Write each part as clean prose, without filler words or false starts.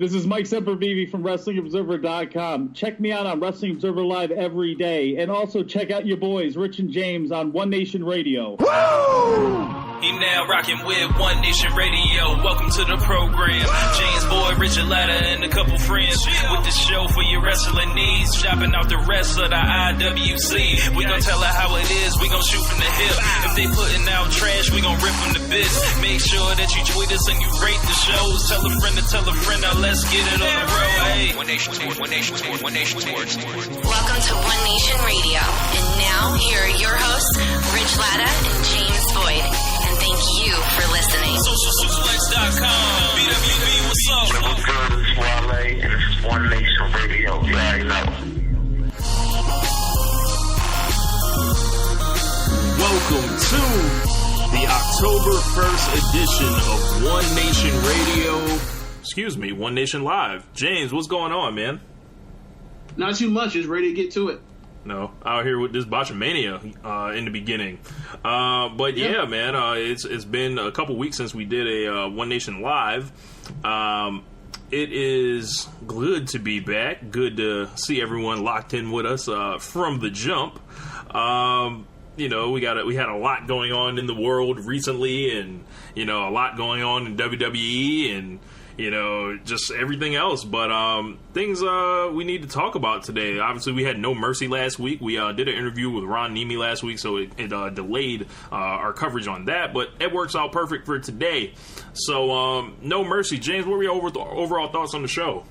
This is Mike Sempervive from WrestlingObserver.com. Check me out on Wrestling Observer Live every day. And also check out your boys, Rich and James, on One Nation Radio. Woo! He now rocking with One Nation Radio. Welcome to the program. James Boy, Richard Latta, and a couple friends with the show for your wrestling needs. Shopping out the rest of the IWC. We gon' tell her how it is. We gon' shoot from the hip. If they putting out trash, we gon' rip from the bits. Make sure that you tweet us and you rate the shows. Tell a friend to tell a friend. Now let's get it on the road. Hey. One Nation Sports. One Nation Sports. One Nation Sports. Welcome to One Nation Radio. And now here are your hosts, Rich Latta and James Boyd. And thank you for listening. SocialSuplex.com. BWB, what's up? What's good? It's Wale, and this is One Nation Radio. You already know. Welcome to the October 1st edition of One Nation Radio. Excuse me, One Nation Live. James, what's going on, man? Not too much. Just ready to get to it. No, out here with this botchamania in the beginning. But yeah, man, it's been a couple weeks since we did a One Nation Live. It is good to be back. Good to see everyone locked in with us from the jump. You know, we had a lot going on in the world recently, and you know, a lot going on in WWE, and you know, just everything else. But things we need to talk about today. Obviously, we had No Mercy last week. We did an interview with Ron Nemi last week, so it delayed our coverage on that. But it works out perfect for today. So, No Mercy. James, what were your overall thoughts on the show?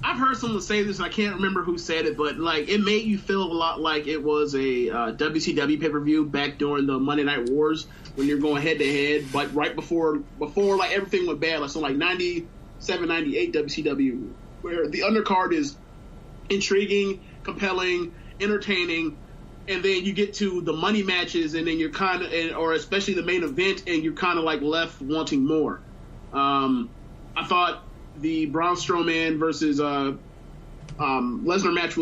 I've heard someone say this, and I can't remember who said it, but like it made you feel a lot like it was a WCW pay-per-view back during the Monday Night Wars when you're going head-to-head, but right before like everything went bad, like so like 97, 98 WCW, where the undercard is intriguing, compelling, entertaining, and then you get to the money matches, and then you're kind of, or especially the main event, and you're kind of like left wanting more. I thought the Braun Strowman versus Lesnar match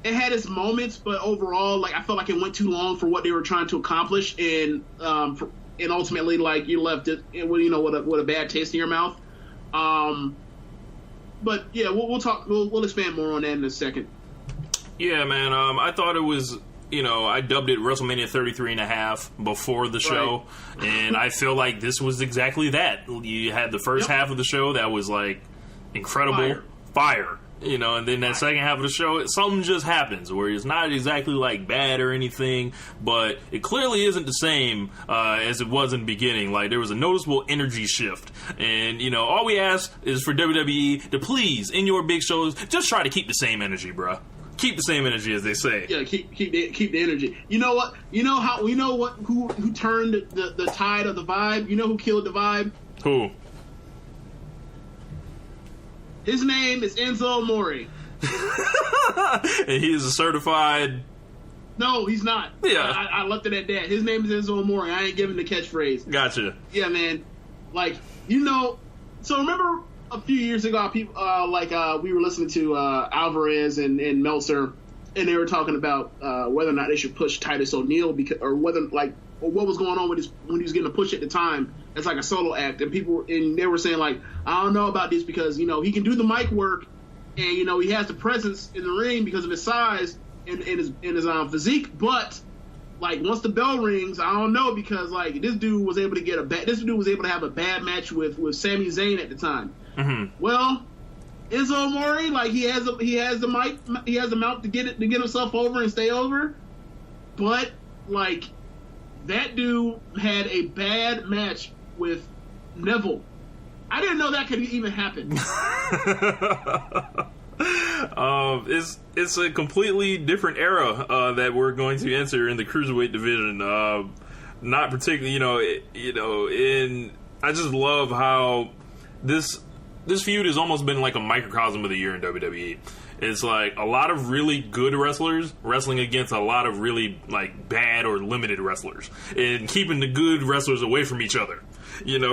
it had its moments, but overall, like I felt like it went too long for what they were trying to accomplish, and ultimately, like you left it, with a bad taste in your mouth. But yeah, we'll talk. We'll expand more on that in a second. Yeah, man. I thought it was. You know, I dubbed it WrestleMania 33.5 before the show, right. And I feel like this was exactly that. You had the first half of the show that was like incredible fire, you know, and then that second half of the show, something just happens where it's not exactly like bad or anything, but it clearly isn't the same as it was in the beginning. Like there was a noticeable energy shift, and you know, all we ask is for WWE to please, in your big shows, just try to keep the same energy, bruh. Keep the same energy, as they say. Yeah, keep the energy. You know what? You know how? You know what? Who turned the tide of the vibe? You know who killed the vibe? Who? His name is Enzo Amore. And he is a certified. No, he's not. Yeah, I left it at that. His name is Enzo Amore. I ain't giving the catchphrase. Gotcha. Yeah, man. Like so remember. A few years ago, people we were listening to Alvarez and Meltzer, and they were talking about whether or not they should push Titus O'Neil or what was going on when he was getting a push at the time as like a solo act, and they were saying like, I don't know about this because he can do the mic work, and he has the presence in the ring because of his size and his physique, but like once the bell rings, I don't know because like this dude was able to have a bad match with Sami Zayn at the time. Mm-hmm. Well, Enzo Amore, like he has the mic, he has the mouth to get himself over and stay over, but like that dude had a bad match with Neville. I didn't know that could even happen. It's a completely different era that we're going to enter in the cruiserweight division. Not particularly, I just love how this feud has almost been like a microcosm of the year in WWE. It's like a lot of really good wrestlers wrestling against a lot of really like bad or limited wrestlers, and keeping the good wrestlers away from each other,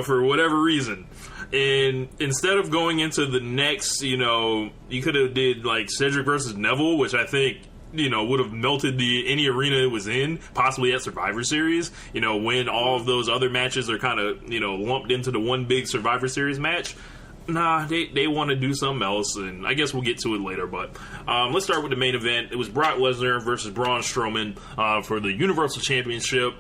for whatever reason. And instead of going into the next, you could have did like Cedric versus Neville, which I think would have melted any arena it was in, possibly at Survivor Series, when all of those other matches are kind of, lumped into the one big Survivor Series match. Nah, they want to do something else, and I guess we'll get to it later, but let's start with the main event. It was Brock Lesnar versus Braun Strowman for the Universal Championship.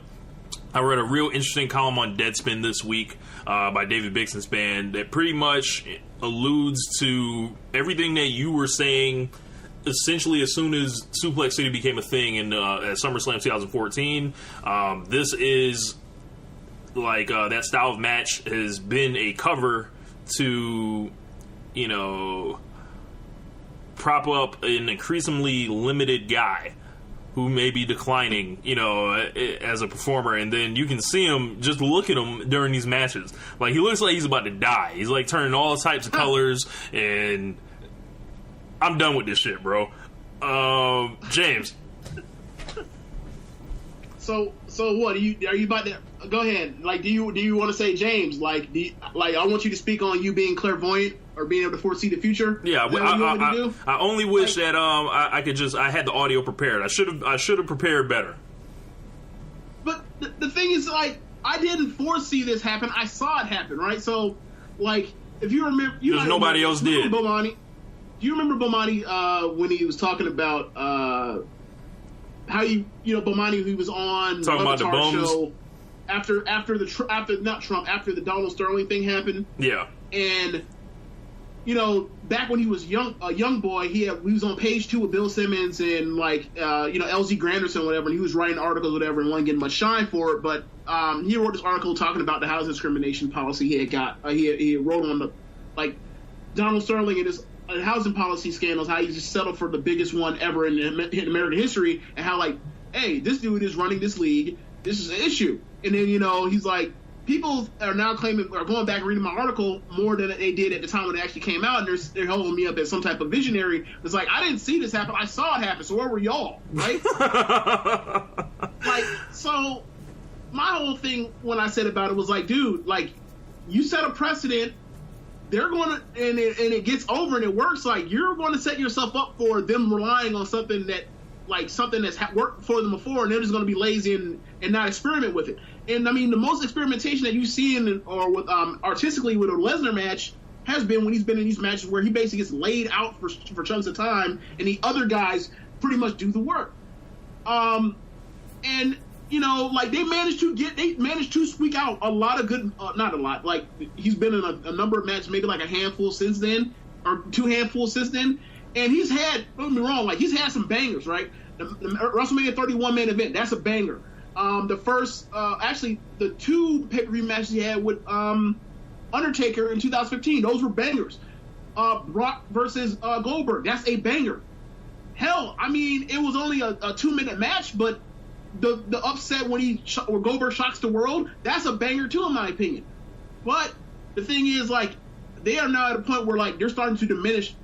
I read a real interesting column on Deadspin this week by David Bixen's band that pretty much alludes to everything that you were saying essentially as soon as Suplex City became a thing at SummerSlam 2014. This is like that style of match has been a cover to, prop up an increasingly limited guy who may be declining, as a performer, and then you can see him, just look at him during these matches. Like, he looks like he's about to die. He's, like, turning all types of colors, and I'm done with this shit, bro. James. So what? Are you about to go ahead? Like, do you want to say, James? Like, I want you to speak on you being clairvoyant or being able to foresee the future. Yeah, I only wish that I could just I had the audio prepared. I should have prepared better. But the thing is, like, I didn't foresee this happen. I saw it happen, right? So, like, if you remember, nobody else did. Bomani. Do you remember Bomani when he was talking about how Bomani, he was on talking about the bums show after the Donald Sterling thing happened. Yeah, and back when he was a young boy, he was on page 2 with Bill Simmons and LZ Granderson, whatever, and he was writing articles, whatever, and wasn't getting much shine for it. But he wrote this article talking about the housing discrimination policy he had got. He wrote on the Donald Sterling and his housing policy scandals, how he just settled for the biggest one ever in American history, and how, like, hey, this dude is running this league. This is an issue. And then, he's like, people are now going back and reading my article more than they did at the time when it actually came out, and they're holding me up as some type of visionary. It's like, I didn't see this happen. I saw it happen. So where were y'all, right? So my whole thing when I said about it was like, dude, like, you set a precedent. They're going to, and it gets over and it works. Like, you're going to set yourself up for them relying on something that's worked for them before, and they're just going to be lazy and not experiment with it. And I mean, the most experimentation that you see with artistically with a Lesnar match has been when he's been in these matches where he basically gets laid out for chunks of time, and the other guys pretty much do the work. And like they managed to squeak out a lot of good, not a lot. Like, he's been in a number of matches, maybe like a handful since then, or 2 handfuls since then. And he's had, don't get me wrong, like, he's had some bangers, right? The WrestleMania 31 main event, that's a banger. The first, actually, the 2 pay-per-view matches he had with Undertaker in 2015, those were bangers. Brock versus Goldberg, that's a banger. Hell, I mean, it was only a 2-minute match, but the upset when Goldberg shocks the world, that's a banger too, in my opinion. But the thing is, like, they are now at a point where, like, they're starting to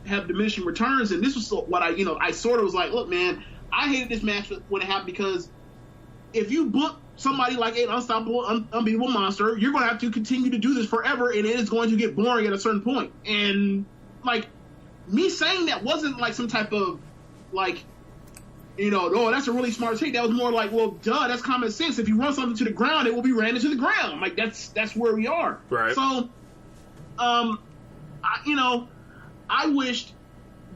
have diminishing returns, and this was what I sort of was like, look, man, I hated this match when it happened, because if you book somebody like an unstoppable, unbeatable monster, you're going to have to continue to do this forever, and it is going to get boring at a certain point. And, like, me saying that wasn't like some type of, like, oh, that's a really smart take. That was more like, well, duh, that's common sense. If you run something to the ground, it will be ran into the ground. Like, that's where we are. Right. So, I wished,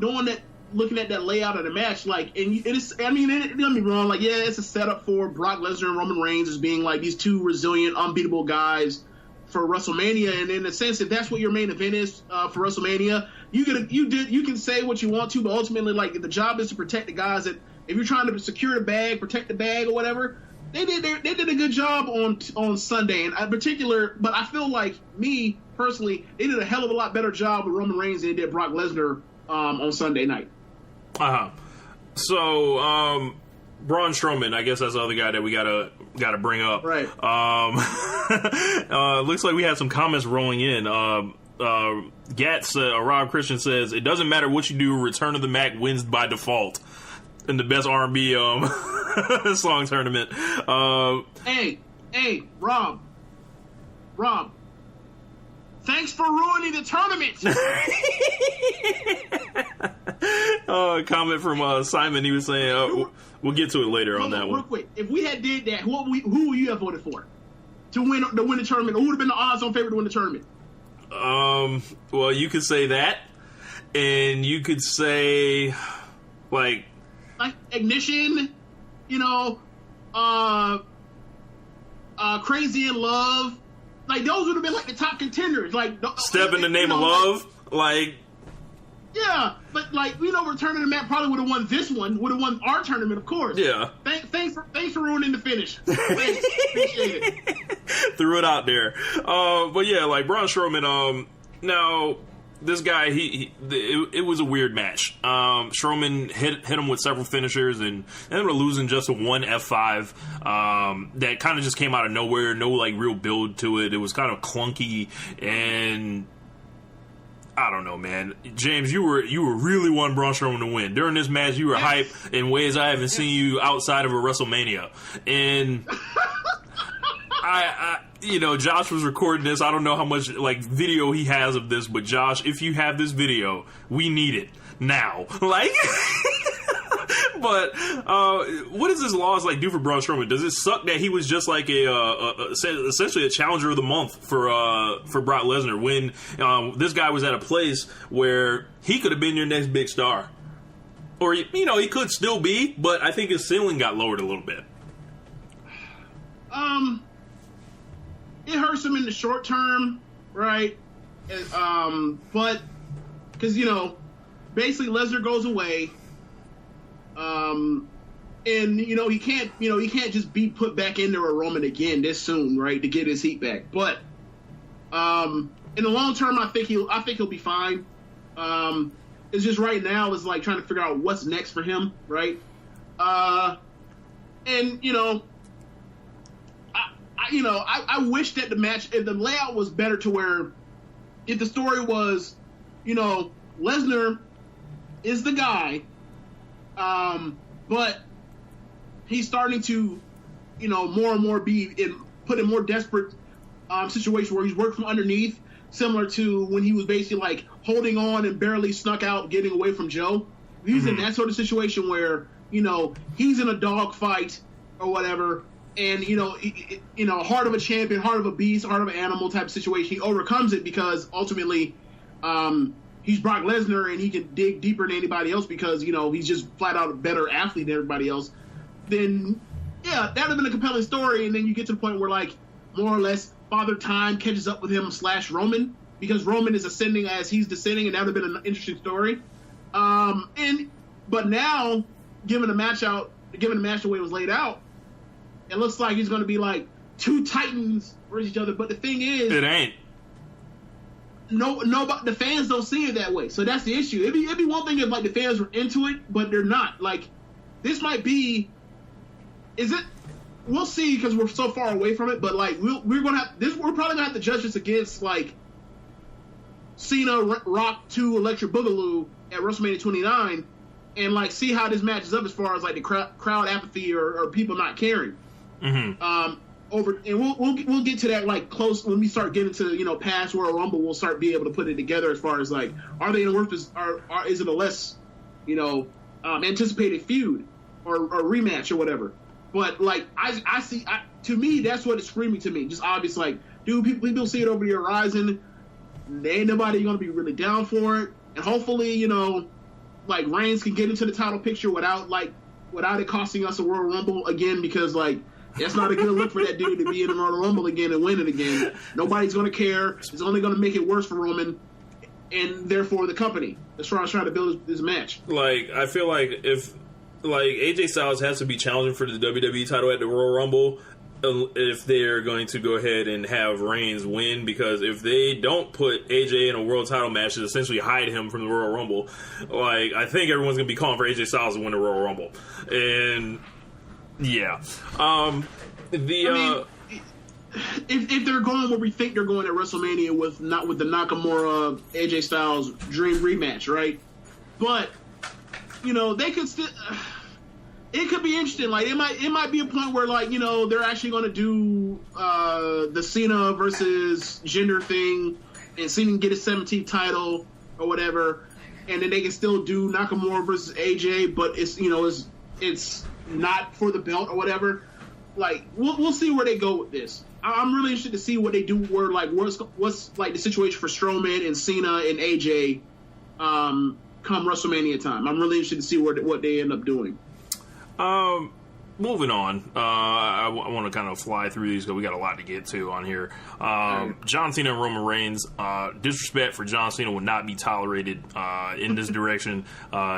looking at that layout of the match, like, and it's, I mean, don't get me wrong, like, yeah, it's a setup for Brock Lesnar and Roman Reigns as being like these 2 resilient, unbeatable guys for WrestleMania. And in a sense, if that's what your main event is for WrestleMania, you can say what you want to, but ultimately, like, the job is to protect the guys that, if you're trying to secure the bag, protect the bag or whatever, they did a good job on Sunday, and in particular. But I feel like, me personally, they did a hell of a lot better job with Roman Reigns than they did Brock Lesnar on Sunday night. So Braun Strowman, I guess that's the other guy that we gotta bring up. Right. Looks like we had some comments rolling in. Gats, Rob Christian says, it doesn't matter what you do, Return of the Mac wins by default in the best R&B song tournament. Hey, Rob, thanks for ruining the tournament. Comment from Simon. He was saying, we'll get to it later on that real one. Quick, if we had did that, who would you have voted for to win the tournament? Who would have been the odds-on favorite to win the tournament? Well, you could say that, and you could say like Ignition, Crazy in Love. Like, those would have been like the top contenders. Like, Step in the Name of Love. Like, yeah, but like, Return of the Mac probably would have won this one. Would have won our tournament, of course. Yeah. Thanks for ruining the finish. Thanks, appreciate it. Threw it out there. But yeah, like Braun Strowman. Now this guy, it was a weird match. Strowman hit him with several finishers and ended up losing just a one F5. That kind of just came out of nowhere. No like real build to it. It was kind of clunky, and I don't know, man. James, you were really wanting Braun Strowman to win during this match. You were hype in ways I haven't seen you outside of a WrestleMania, and Josh was recording this. I don't know how much like video he has of this, but Josh, if you have this video, we need it now. Like, but what does this loss like do for Braun Strowman? Does it suck that he was just like essentially a challenger of the month for Brock Lesnar when this guy was at a place where he could have been your next big star, or he could still be, but I think his ceiling got lowered a little bit. It hurts him in the short term, right? But because basically Lesnar goes away, and he can't just be put back into a Roman again this soon, right? To get his heat back. But in the long term, I think he'll be fine. It's just right now is like trying to figure out what's next for him, right? I wish that the match, if the layout was better to where, if the story was, Lesnar is the guy, but he's starting to, more and more put in more desperate situation where he's working from underneath, similar to when he was basically like holding on and barely snuck out, getting away from Joe. He's in that sort of situation where, he's in a dog fight or whatever, and heart of a champion, heart of a beast, heart of an animal type of situation. He overcomes it because ultimately he's Brock Lesnar and he can dig deeper than anybody else because he's just flat out a better athlete than everybody else. Then that would have been a compelling story, and then you get to the point where like more or less Father Time catches up with him / Roman, because Roman is ascending as he's descending, and that would have been an interesting story. But now given the match the way it was laid out, it looks like he's going to be like two titans versus each other. But the thing is, it ain't. Nobody, the fans don't see it that way. So that's the issue. It'd be one thing if like the fans were into it, but they're not. Like, this might be. Is it? We'll see because we're so far away from it. But like we're gonna have this. We're probably gonna have to judge this against like Cena, Rock 2, Electric Boogaloo at WrestleMania 29, and like see how this matches up as far as like the crowd apathy or people not caring. Mm-hmm. We'll get to that like close when we start getting to past Royal Rumble. We'll start being able to put it together as far as like, are they in the worth? Is it a less anticipated feud or rematch or whatever? But like I see, to me that's what it's screaming to me. Just obvious, like, dude, people see it over the horizon. Ain't nobody gonna be really down for it, and hopefully like Reigns can get into the title picture without it costing us a Royal Rumble again, because like. That's not a good look for that dude to be in the Royal Rumble again and win it again. Nobody's going to care. It's only going to make it worse for Roman and therefore the company. That's why I was trying to build this match. Like, I feel like if AJ Styles has to be challenging for the WWE title at the Royal Rumble, if they're going to go ahead and have Reigns win, because if they don't put AJ in a world title match and essentially hide him from the Royal Rumble, like, I think everyone's going to be calling for AJ Styles to win the Royal Rumble. And yeah. If they're going where we think they're going at WrestleMania with the Nakamura AJ Styles dream rematch, right? But they could still. It could be interesting. Like it might be a point where like they're actually going to do the Cena versus Jinder thing, and Cena can get his 17th title or whatever. and then they can still do Nakamura versus AJ, but it's not for the belt or whatever. Like we'll see where they go with this. I'm really interested to see what they do. Where like what's like the situation for Strowman and Cena and AJ come WrestleMania time. I'm really interested to see what they end up doing. Moving on, I want to kind of fly through these because we got a lot to get to on here. John Cena and Roman Reigns. Disrespect for John Cena will not be tolerated in this direction.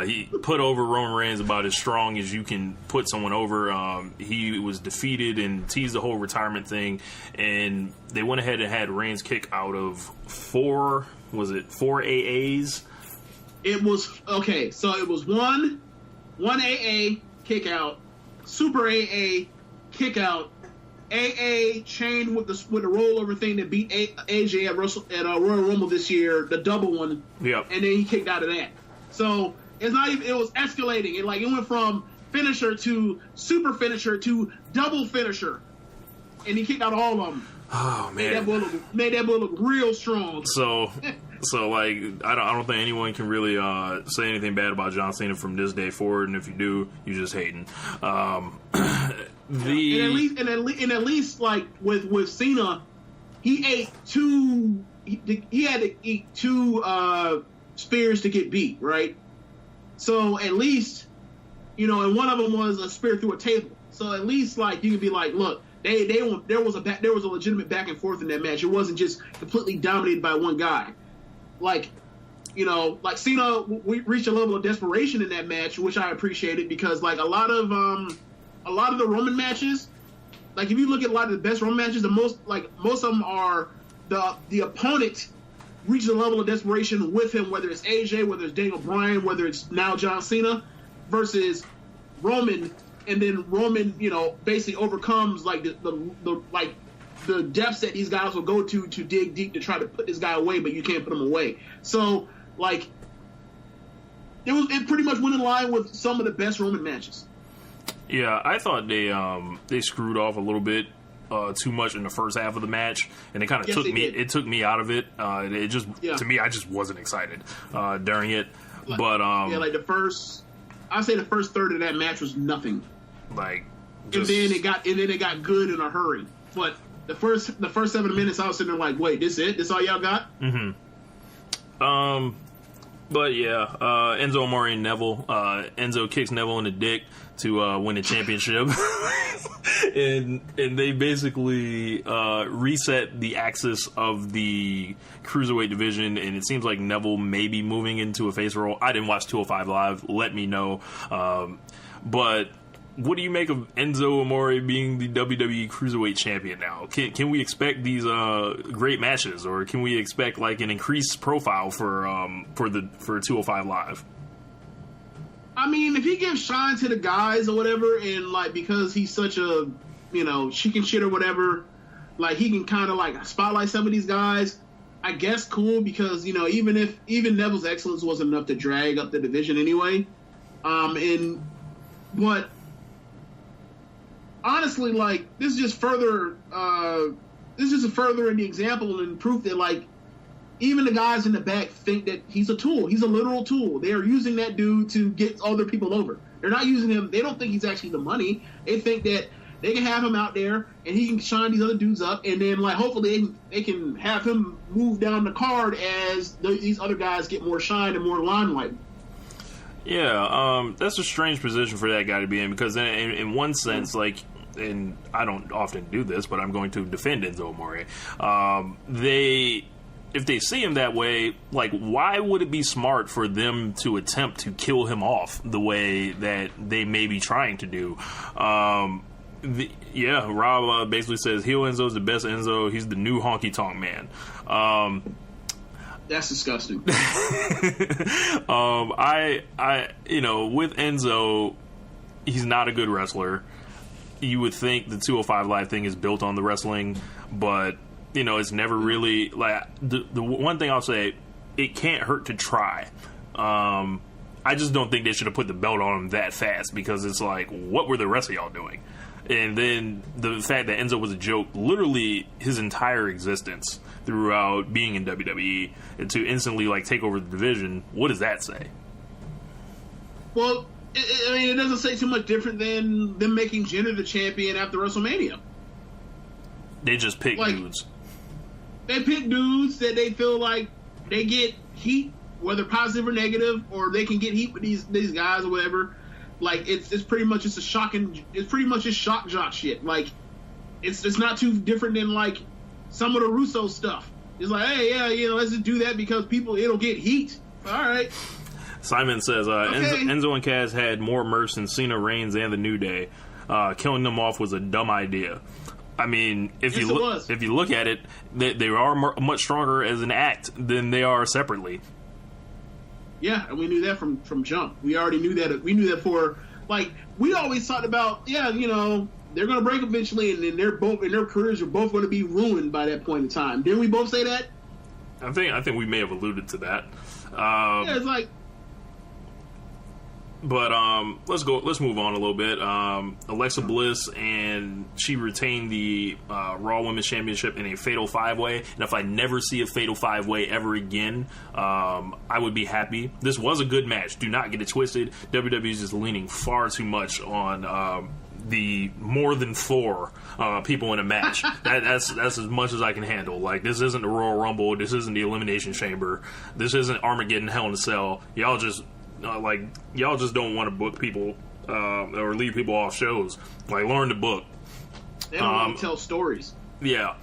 He put over Roman Reigns about as strong as you can put someone over. He was defeated and teased the whole retirement thing, and they went ahead and had Reigns kick out of four AAs? It was okay. So it was one AA kick out. Super AA kick out, AA chained with the rollover thing that beat AJ at Royal Rumble this year, the double one. Yep. And then he kicked out of that. So it's not even. It was escalating. It went from finisher to super finisher to double finisher, and he kicked out all of them. Oh man, made that boy look real strong. So like I don't think anyone can really say anything bad about John Cena from this day forward, and if you do, you're just hating. At least like with Cena, he ate two. He had to eat two spears to get beat, right? So at least and one of them was a spear through a table. So at least like you could be like, look. There was a legitimate back and forth in that match. It wasn't just completely dominated by one guy. Like Cena, we reached a level of desperation in that match, which I appreciated because like a lot of the Roman matches, like if you look at a lot of the best Roman matches, most of them are the opponent reaches a level of desperation with him, whether it's AJ, whether it's Daniel Bryan, whether it's now John Cena, versus Roman. And then Roman, basically overcomes like the depths that these guys will go to dig deep to try to put this guy away, but you can't put him away. So like it pretty much went in line with some of the best Roman matches. Yeah, I thought they screwed off a little bit too much in the first half of the match, and it kind of took me out of it. It just to me, I just wasn't excited during it. But like I'd say the first third of that match was nothing. Like, and then it got good in a hurry. But the first 7 minutes, I was sitting there like, wait, this it? This all y'all got? Mm-hmm. But yeah, Enzo Amore and Neville. Enzo kicks Neville in the dick to win the championship, and they basically reset the axis of the cruiserweight division. And it seems like Neville may be moving into a face role. I didn't watch 205 Live. Let me know. But what do you make of Enzo Amore being the WWE Cruiserweight Champion now? Can we expect these great matches, or can we expect like an increased profile for 205 Live? I mean, if he gives shine to the guys or whatever, and like because he's such a chicken shit or whatever, like he can kind of like spotlight some of these guys. I guess cool because even Neville's excellence wasn't enough to drag up the division anyway, but. Honestly, like this is just further in the example and proof that like even the guys in the back think that he's a tool. He's a literal tool. They are using that dude to get other people over. They're not using him. They don't think he's actually the money. They think that they can have him out there and he can shine these other dudes up, and then like hopefully they can have him move down the card as these other guys get more shine and more limelight. Yeah, that's a strange position for that guy to be in because in one sense, like. And I don't often do this, but I'm going to defend Enzo Amore. If they see him that way, like, why would it be smart for them to attempt to kill him off the way that they may be trying to do? Rob basically says heel Enzo's the best Enzo. He's the new honky tonk man. That's disgusting. With Enzo, he's not a good wrestler. You would think the 205 Live thing is built on the wrestling, but it's never really like the one thing I'll say, it can't hurt to try. I just don't think they should have put the belt on him that fast because it's like, what were the rest of y'all doing? And then the fact that Enzo was a joke literally his entire existence throughout being in WWE, and to instantly like take over the division, what does that say? Well, it doesn't say too much different than them making Jinder the champion after WrestleMania. They just pick dudes. They pick dudes that they feel like they get heat, whether positive or negative, or they can get heat with these guys or whatever. Like it's pretty much just it's pretty much just shock jock shit. Like it's not too different than like some of the Russo stuff. It's like, hey, yeah, let's just do that because it'll get heat. All right. Simon says Enzo and Cass had more merch than Cena, Reigns, and the New Day. Killing them off was a dumb idea. I mean, if you look at it, they are much stronger as an act than they are separately. Yeah, and we knew that from jump. We already knew that. We knew that for like we always talked about. Yeah, they're going to break eventually, and then their careers are both going to be ruined by that point in time. Didn't we both say that? I think we may have alluded to that. Yeah, it's like. But let's move on a little bit. Alexa Bliss, and she retained the Raw Women's Championship in a Fatal 5-Way. And if I never see a Fatal 5-Way ever again, I would be happy. This was a good match. Do not get it twisted. WWE is just leaning far too much on the more than 4 people in a match. That's as much as I can handle. Like, this isn't the Royal Rumble. This isn't the Elimination Chamber. This isn't Armageddon Hell in a Cell. Y'all just don't want to book people or leave people off shows. Like, learn to book. They don't want to tell stories. Yeah.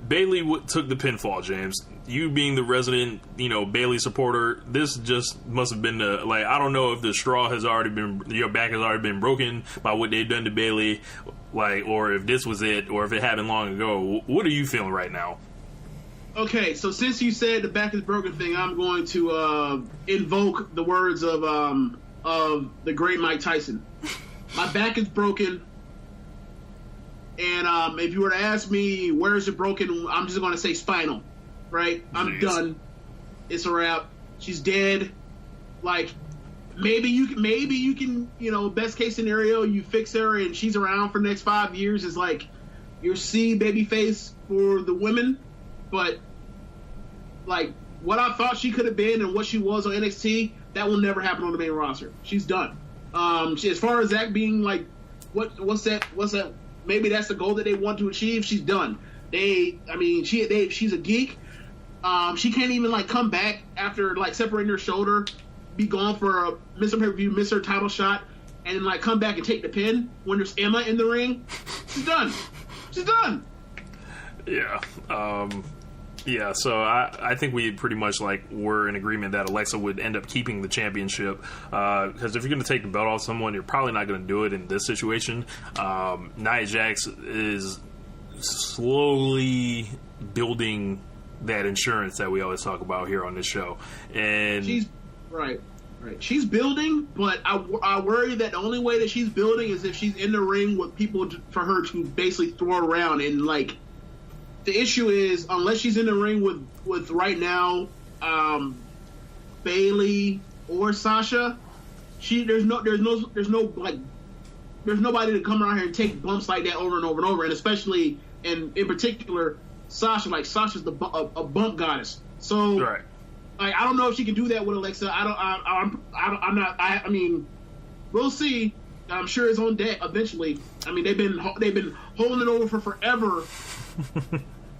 Bayley took the pinfall, James. You being the resident, Bayley supporter, this just must have been I don't know if the straw has already been, your back has already been broken by what they've done to Bayley, or if this was it, or if it happened long ago. What are you feeling right now? Okay, so since you said the back is broken thing, I'm going to invoke the words of the great Mike Tyson. My back is broken, and if you were to ask me where is it broken, I'm just going to say spinal. Right? I'm done. It's a wrap. She's dead. Like maybe you can best case scenario, you fix her and she's around for the next 5 years. Is like your C baby face for the women. But, like, what I thought she could have been and what she was on NXT, that will never happen on the main roster. She's done. As far as that being, like, what's that? Maybe that's the goal that they want to achieve. She's done. She's a geek. She can't even, like, come back after, like, separating her shoulder, be gone for miss her pay-per-view, miss her title shot, and then, like, come back and take the pin when there's Emma in the ring. She's done. She's done. Yeah. Yeah, so I think we pretty much were in agreement that Alexa would end up keeping the championship, because if you're going to take the belt off someone, you're probably not going to do it in this situation. Nia Jax is slowly building that insurance that we always talk about here on this show, and she's right. She's building, but I worry that the only way that she's building is if she's in the ring with people for her to basically throw around. And like, the issue is, unless she's in the ring with right now, Bayley or Sasha, there's nobody to come around here and take bumps like that over and over and over. And especially in particular, Sasha. Like, Sasha's a bump goddess. So. Right. Like, I don't know if she can do that with Alexa. I mean, we'll see. I'm sure it's on deck eventually. I mean, they've been holding it over for forever.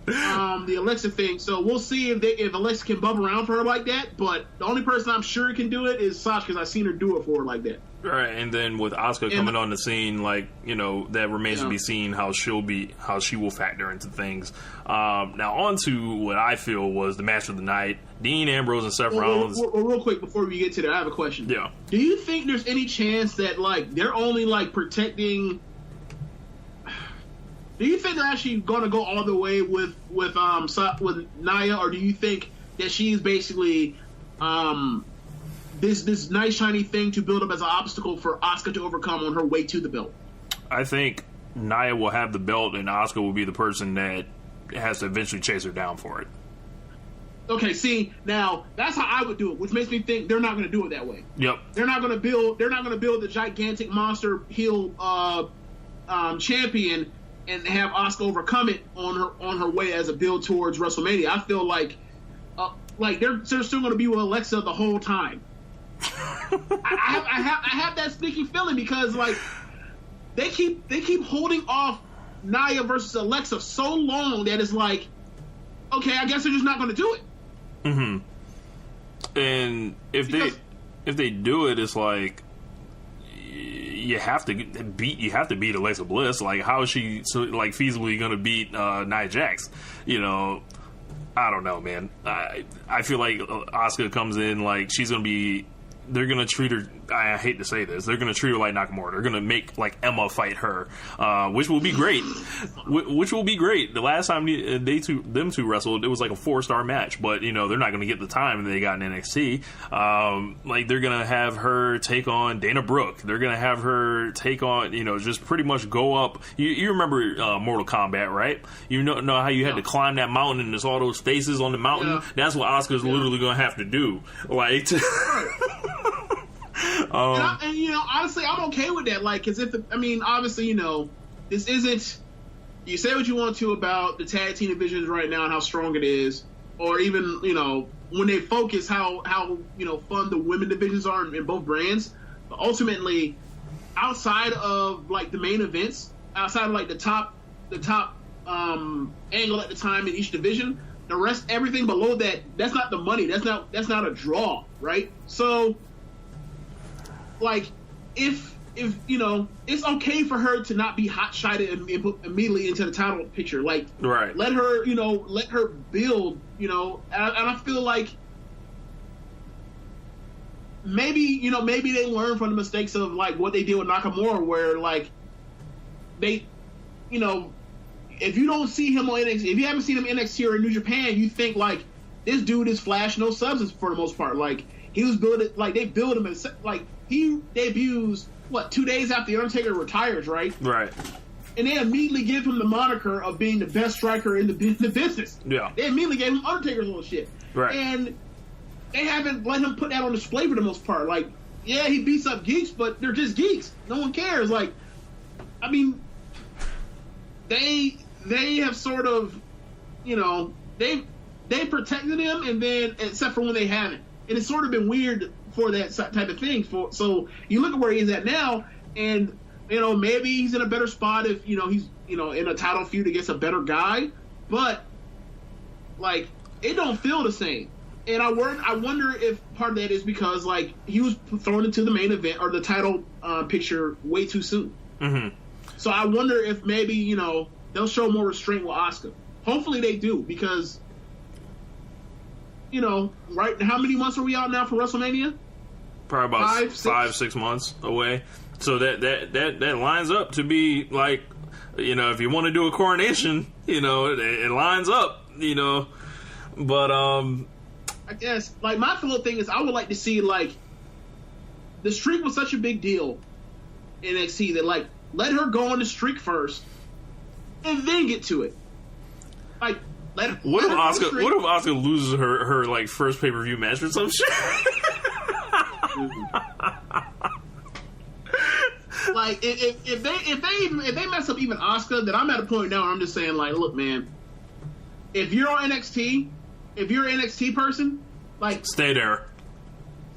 The Alexa thing. So we'll see if Alexa can bump around for her like that. But the only person I'm sure can do it is Sasha, because I've seen her do it for her like that. Right, and then with Asuka coming on the scene, that remains to be seen how she will factor into things. Now on to what I feel was the match of the night: Dean Ambrose and Seth Rollins. Real quick before we get to that, I have a question. Yeah. Do you think there's any chance that they're only protecting? Do you think they're actually going to go all the way with Nia, or do you think that she's basically this nice shiny thing to build up as an obstacle for Asuka to overcome on her way to the belt? I think Nia will have the belt, and Asuka will be the person that has to eventually chase her down for it. Okay, see, now that's how I would do it, which makes me think they're not going to do it that way. Yep. They're not going to build the gigantic monster heel champion and have Asuka overcome it on her way as a build towards WrestleMania. I feel like they're still going to be with Alexa the whole time. I have that sneaky feeling because like they keep holding off Nia versus Alexa so long that it's like, okay, I guess they're just not going to do it. Mm-hmm. And if they do it, it's like you have to beat Alexa Bliss. Like, how is she feasibly going to beat Nia Jax? You know, I don't know, man. I feel like Asuka comes in like she's going to be. They're going to treat her, I hate to say this, they're going to treat her like Nakamura. They're going to make, like, Emma fight her, which will be great. Which will be great. The last time them two wrestled, it was like a 4-star match, but, you know, they're not going to get the time that they got in NXT. They're going to have her take on Dana Brooke. They're going to have her take on, you know, just pretty much go up. You remember Mortal Kombat, right? You know how you had to climb that mountain and there's all those faces on the mountain? Yeah. That's what Asuka's literally going to have to do. Like... and you know, honestly, I'm okay with that. Like, because obviously, you know, this isn't. You say what you want to about the tag team divisions right now and how strong it is, or even, you know, when they focus how you know fun the women divisions are in both brands. But ultimately, outside of like the main events, outside of like the top angle at the time in each division, the rest, everything below that, that's not the money. That's not a draw, right? So. Like, if you know, it's okay for her to not be hot-shotted and put immediately into the title picture. Like, right. Let her build, you know. And I feel like maybe they learn from the mistakes of, like, what they did with Nakamura, where, like, they, you know, if you don't see him on NXT, if you haven't seen him in NXT or in New Japan, you think, like, this dude is flash, no substance for the most part. Like, he was building, like, they build him as, like, he debuts, 2 days after The Undertaker retires, right? Right. And they immediately give him the moniker of being the best striker in the business. Yeah. They immediately gave him Undertaker's little shit. Right. And they haven't let him put that on display for the most part. Like, yeah, he beats up geeks, but they're just geeks. No one cares. Like, I mean, they have sort of, you know, they protected him, and then, except for when they haven't. And it's sort of been weird for that type of thing. So you look at where he's at now, and, you know, maybe he's in a better spot if, you know, he's, you know, in a title feud against a better guy. But, like, it don't feel the same. And I wonder if part of that is because, like, he was thrown into the main event or the title picture way too soon. Mm-hmm. So I wonder if maybe, you know, they'll show more restraint with Asuka. Hopefully they do, because, you know, right? How many months are we out now for WrestleMania? Probably about 5-6 months away. So that lines up to be like, you know, if you want to do a coronation, you know, it lines up, you know. But I guess, like, my whole thing is I would like to see, like, the streak was such a big deal in NXT that, like, let her go on the streak first and then get to it. Like, what if Asuka loses her like first pay-per-view match or some shit? Like, if they mess up even Asuka, then I'm at a point now where I'm just saying, like, look, man, if you're on NXT, if you're an NXT person, like, stay there.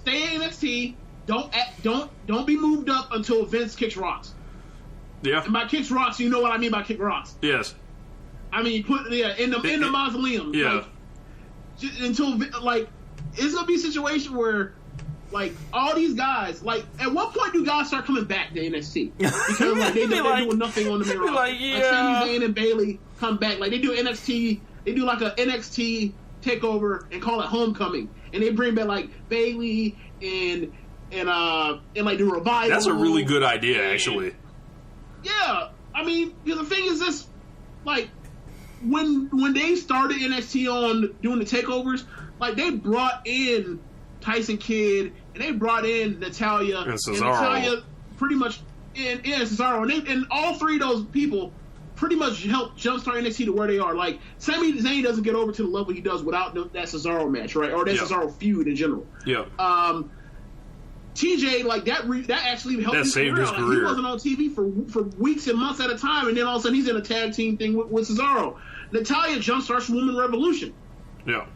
Stay in NXT. Don't be moved up until Vince kicks rocks. Yeah. And by kicks rocks, you know what I mean by kick rocks. Yes. I mean, put in the mausoleum. Yeah. Like, until, like, it's gonna be a situation where, like, all these guys, like, at what point do guys start coming back to NXT? Because, like, they're doing nothing on the main roster. Like, yeah. Like, Sami Zayn and Bayley come back. Like, they do NXT. They do like a NXT takeover and call it Homecoming, and they bring back like Bayley and like the Revival. That's a really good idea, actually. Yeah, I mean, the thing is this, like, when they started NXT on doing the takeovers, like, they brought in Tyson Kidd and they brought in Natalya and Cesaro. And Natalya pretty much and Cesaro, and all three of those people pretty much helped jumpstart NXT to where they are. Like, Sami Zayn doesn't get over to the level he does without that Cesaro match, right? Or that Cesaro feud in general. Yeah. TJ, like that actually helped his saved career. his career. He wasn't on TV for weeks and months at a time, and then all of a sudden he's in a tag team thing with Cesaro. Natalya jumpstarts Woman Revolution. Yeah.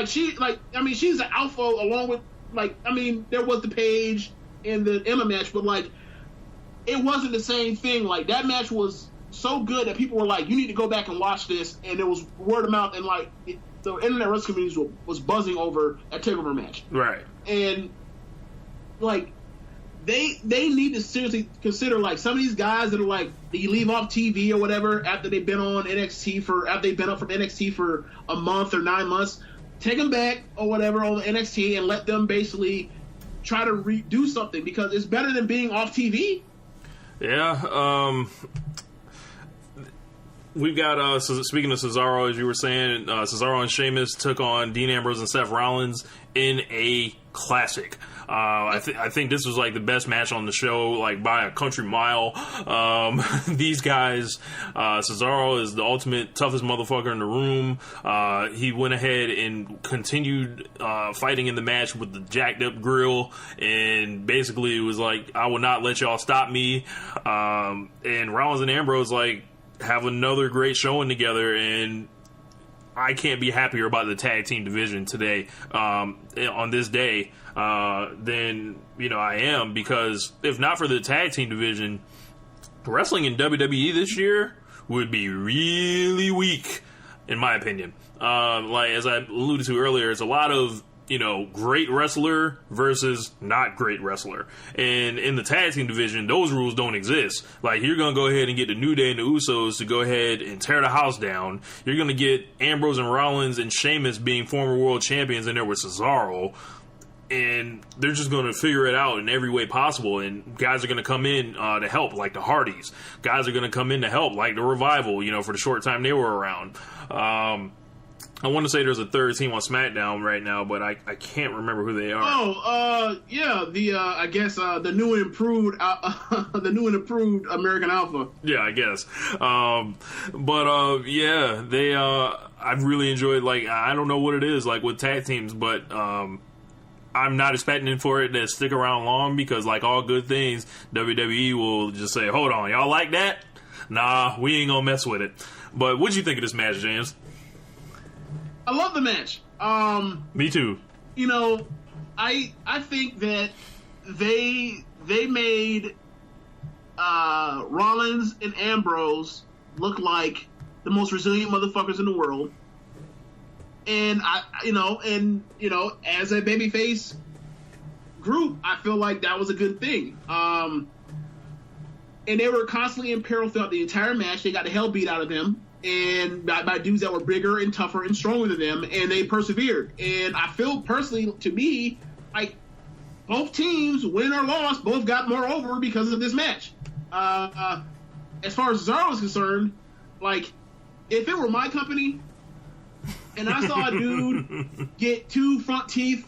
She's an alpha along with there was the Paige and the Emma match, but like it wasn't the same thing. Like that match was so good that people were like, you need to go back and watch this, and it was word of mouth, and like the internet wrestling community was buzzing over a TakeOver match. Right. And like they need to seriously consider like some of these guys that are like you leave off TV or whatever after they've been on NXT after they've been up from NXT for a month or 9 months, take them back or whatever on NXT and let them basically try to do something, because it's better than being off TV. Yeah. We've got, speaking of Cesaro, as you were saying, Cesaro and Sheamus took on Dean Ambrose and Seth Rollins in a classic. I think this was like the best match on the show, like by a country mile. These guys, Cesaro is the ultimate toughest motherfucker in the room. He went ahead and continued fighting in the match with the jacked up grill, and basically it was like, I will not let y'all stop me. And Rollins and Ambrose have another great showing together, and I can't be happier about the tag team division today, on this day, than I am, because if not for the tag team division, wrestling in WWE this year would be really weak, in my opinion. As I alluded to earlier, it's a lot of great wrestler versus not great wrestler. And in the tag team division, those rules don't exist. Like, you're going to go ahead and get the New Day and the Usos to go ahead and tear the house down. You're going to get Ambrose and Rollins and Sheamus being former world champions in there with Cesaro. And they're just going to figure it out in every way possible. And guys are going to come in to help, like the Hardys. Guys are going to come in to help, like the Revival, for the short time they were around. I want to say there's a third team on SmackDown right now, but I can't remember who they are. The new and improved American Alpha. Yeah, I guess. They I've really enjoyed, I don't know what it is with tag teams, but I'm not expecting for it to stick around long, because like all good things, WWE will just say, hold on, y'all like that? Nah, we ain't gonna mess with it. But what'd you think of this match, James? I love the match. Me too. I think that they made Rollins and Ambrose look like the most resilient motherfuckers in the world. And as a babyface group, I feel like that was a good thing. And they were constantly in peril throughout the entire match. They got the hell beat out of them, and by dudes that were bigger and tougher and stronger than them, and they persevered. And I feel personally, to me, like both teams, win or loss, both got more over because of this match. As far as Cesaro is concerned, like if it were my company and I saw a dude get 2 front teeth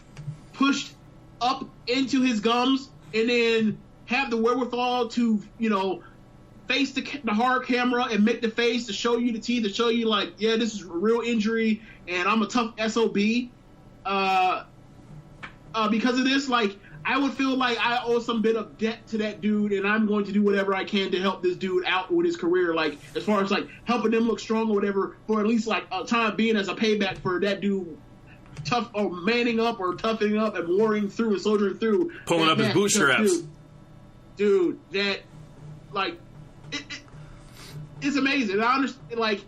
pushed up into his gums and then have the wherewithal to, face the hard camera and make the face to show you the teeth, to show you like, yeah, this is a real injury and I'm a tough SOB. Because of this, like, I would feel like I owe some bit of debt to that dude, and I'm going to do whatever I can to help this dude out with his career, like as far as like helping them look strong or whatever, for at least like a time being as a payback for that dude tough or manning up or toughening up and warring through and soldiering through, pulling up his bootstraps. Dude, that like it's amazing. I understand, like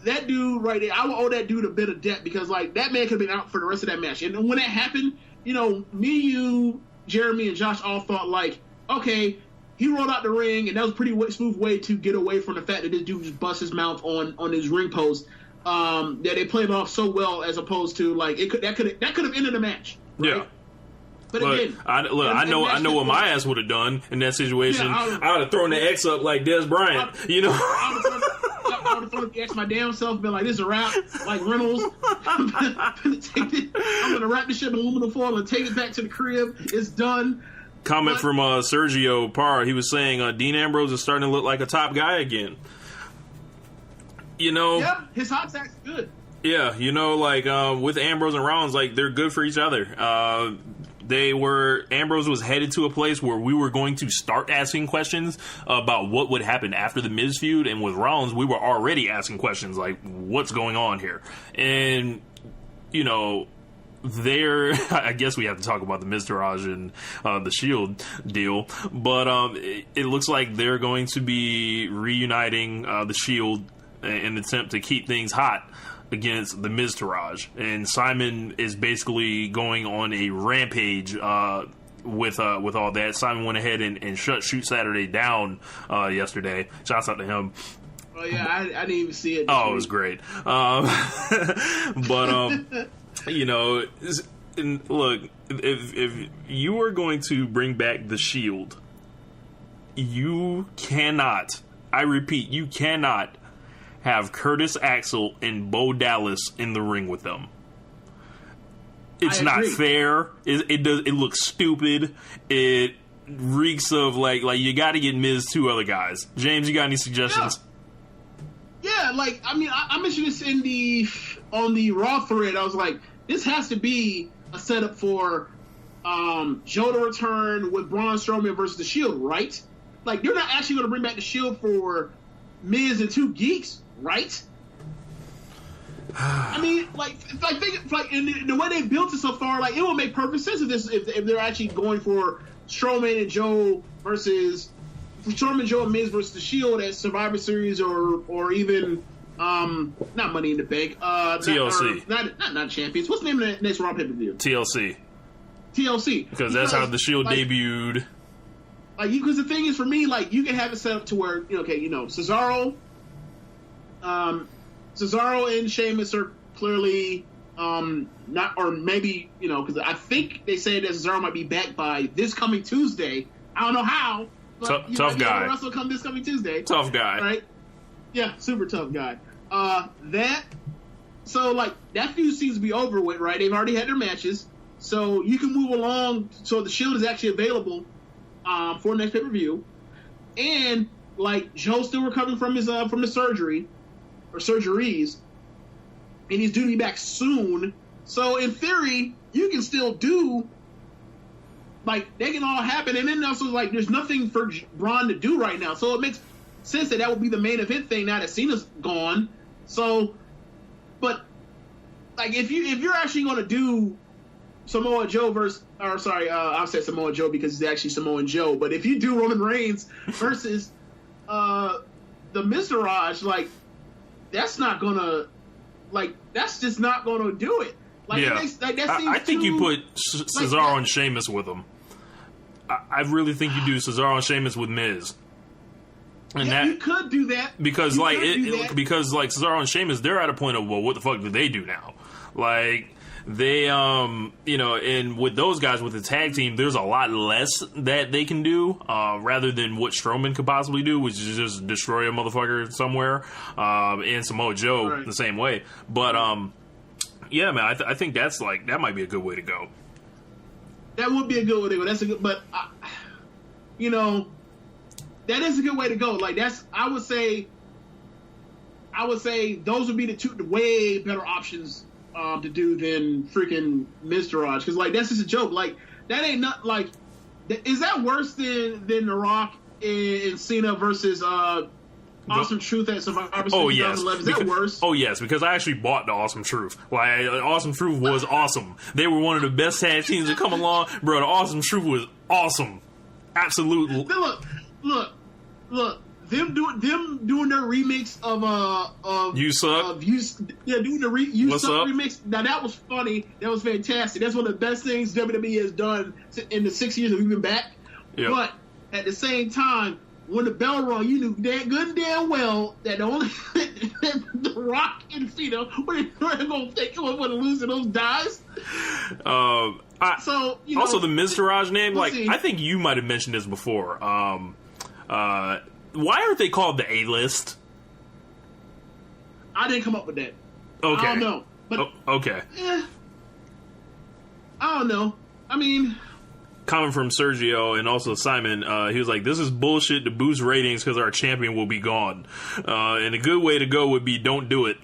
that dude right there. I will owe that dude a bit of debt, because like that man could have been out for the rest of that match, and when that happened, me, you, Jeremy, and Josh all thought like, okay, he rolled out the ring, and that was a pretty smooth way to get away from the fact that this dude just bust his mouth on his ring post. That they played off so well, as opposed to like that could have ended the match. Right? Yeah. But again, I know what my ass would have done in that situation. Yeah, I would have thrown the X up like Des Bryant. I would have thrown the X my damn self, been like, this is a wrap, like Reynolds. I'm gonna wrap this shit in aluminum foil and take it back to the crib. It's done. Comment from Sergio Parr. He was saying Dean Ambrose is starting to look like a top guy again. Yeah, his hot sack's good. Yeah, with Ambrose and Rollins, like they're good for each other. Ambrose was headed to a place where we were going to start asking questions about what would happen after the Miz feud, and with Rollins, we were already asking questions like, what's going on here? And, you know, I guess we have to talk about the Miztourage and the Shield deal, but it looks like they're going to be reuniting the Shield in an attempt to keep things hot against the Miztourage, and Simon is basically going on a rampage with all that. Simon went ahead and shut Shoot Saturday down yesterday. Shouts out to him. Oh yeah, I didn't even see it. Oh, it was great. But you know, look, if you are going to bring back the Shield, you cannot. I repeat, you cannot have Curtis Axel and Bo Dallas in the ring with them. It's not fair. It looks stupid. It reeks of like you got to get Miz 2 other guys. James, you got any suggestions? Yeah, like I mean, I mentioned this on the Raw thread. I was like, this has to be a setup for Joe to return with Braun Strowman versus the Shield, right? Like, you're not actually going to bring back the Shield for Miz and 2 geeks, right? I mean, in the way they built it so far, like, it will make perfect sense if they're actually going for Strowman and Joe versus Strowman, Joe, and Miz versus the Shield at Survivor Series or even not Money in the Bank, TLC, not champions. What's the name of the next Raw pay-per-view? TLC, because that's how the Shield debuted. Like, because the thing is, for me, like, you can have it set up to where, Cesaro and Sheamus are clearly not, or maybe, because I think they say that Cesaro might be back by this coming Tuesday. I don't know how. But, tough guy. Russell come this coming Tuesday. Tough guy. Right? Yeah, super tough guy. So, like, that feud seems to be over with, right? They've already had their matches. So you can move along. So the Shield is actually available for next pay-per-view. And, like, Joe's still recovering from his from the surgery, or surgeries, and he's due to be back soon. So, in theory, you can still do, like, they can all happen. And then also, like, there's nothing for Braun to do right now. So it makes sense that would be the main event thing now that Cena's gone. So, but, like, if you're actually going to do Samoa Joe I'll say Samoa Joe because he's actually Samoan Joe. But if you do Roman Reigns versus the Miztourage, like, that's just not gonna do it. Like, yeah. I think you put Cesaro and Sheamus with them. I really think you do Cesaro and Sheamus with Miz. And you could do that because Cesaro and Sheamus, they're at a point of, well, what the fuck do they do now? Like, they and with those guys with the tag team, there's a lot less that they can do rather than what Strowman could possibly do, which is just destroy a motherfucker somewhere. And Samoa Joe the same way. But yeah, man, I think that might be a good way to go. That would be a good way to go. That's a good, but that is a good way to go. Like, I would say those would be the way better options to do than freaking Miztourage, because, like, that's just a joke. Like, that ain't not, like, is that worse than The Rock and Cena versus Awesome Truth at Survivor Series 2011? Is that worse? Oh yes, because I actually bought the Awesome Truth. Like, Awesome Truth was awesome. They were one of the best tag teams to come along, bro. The Awesome Truth was awesome. Absolutely. Look. Them doing their remix of You Suck. Doing the You Suck remix. Now, that was funny. That was fantastic. That's one of the best things WWE has done in the 6 years that we've been back. Yep. But at the same time, when the bell rung, you knew good and damn well that The Rock and Cena were going to lose to those guys. Also, the Miztourage name, like, I think you might have mentioned this before. Why aren't they called the A-List? I didn't come up with that. Okay. I don't know. But, okay. I don't know. I mean, coming from Sergio and also Simon, he was like, this is bullshit to boost ratings because our champion will be gone. And a good way to go would be don't do it.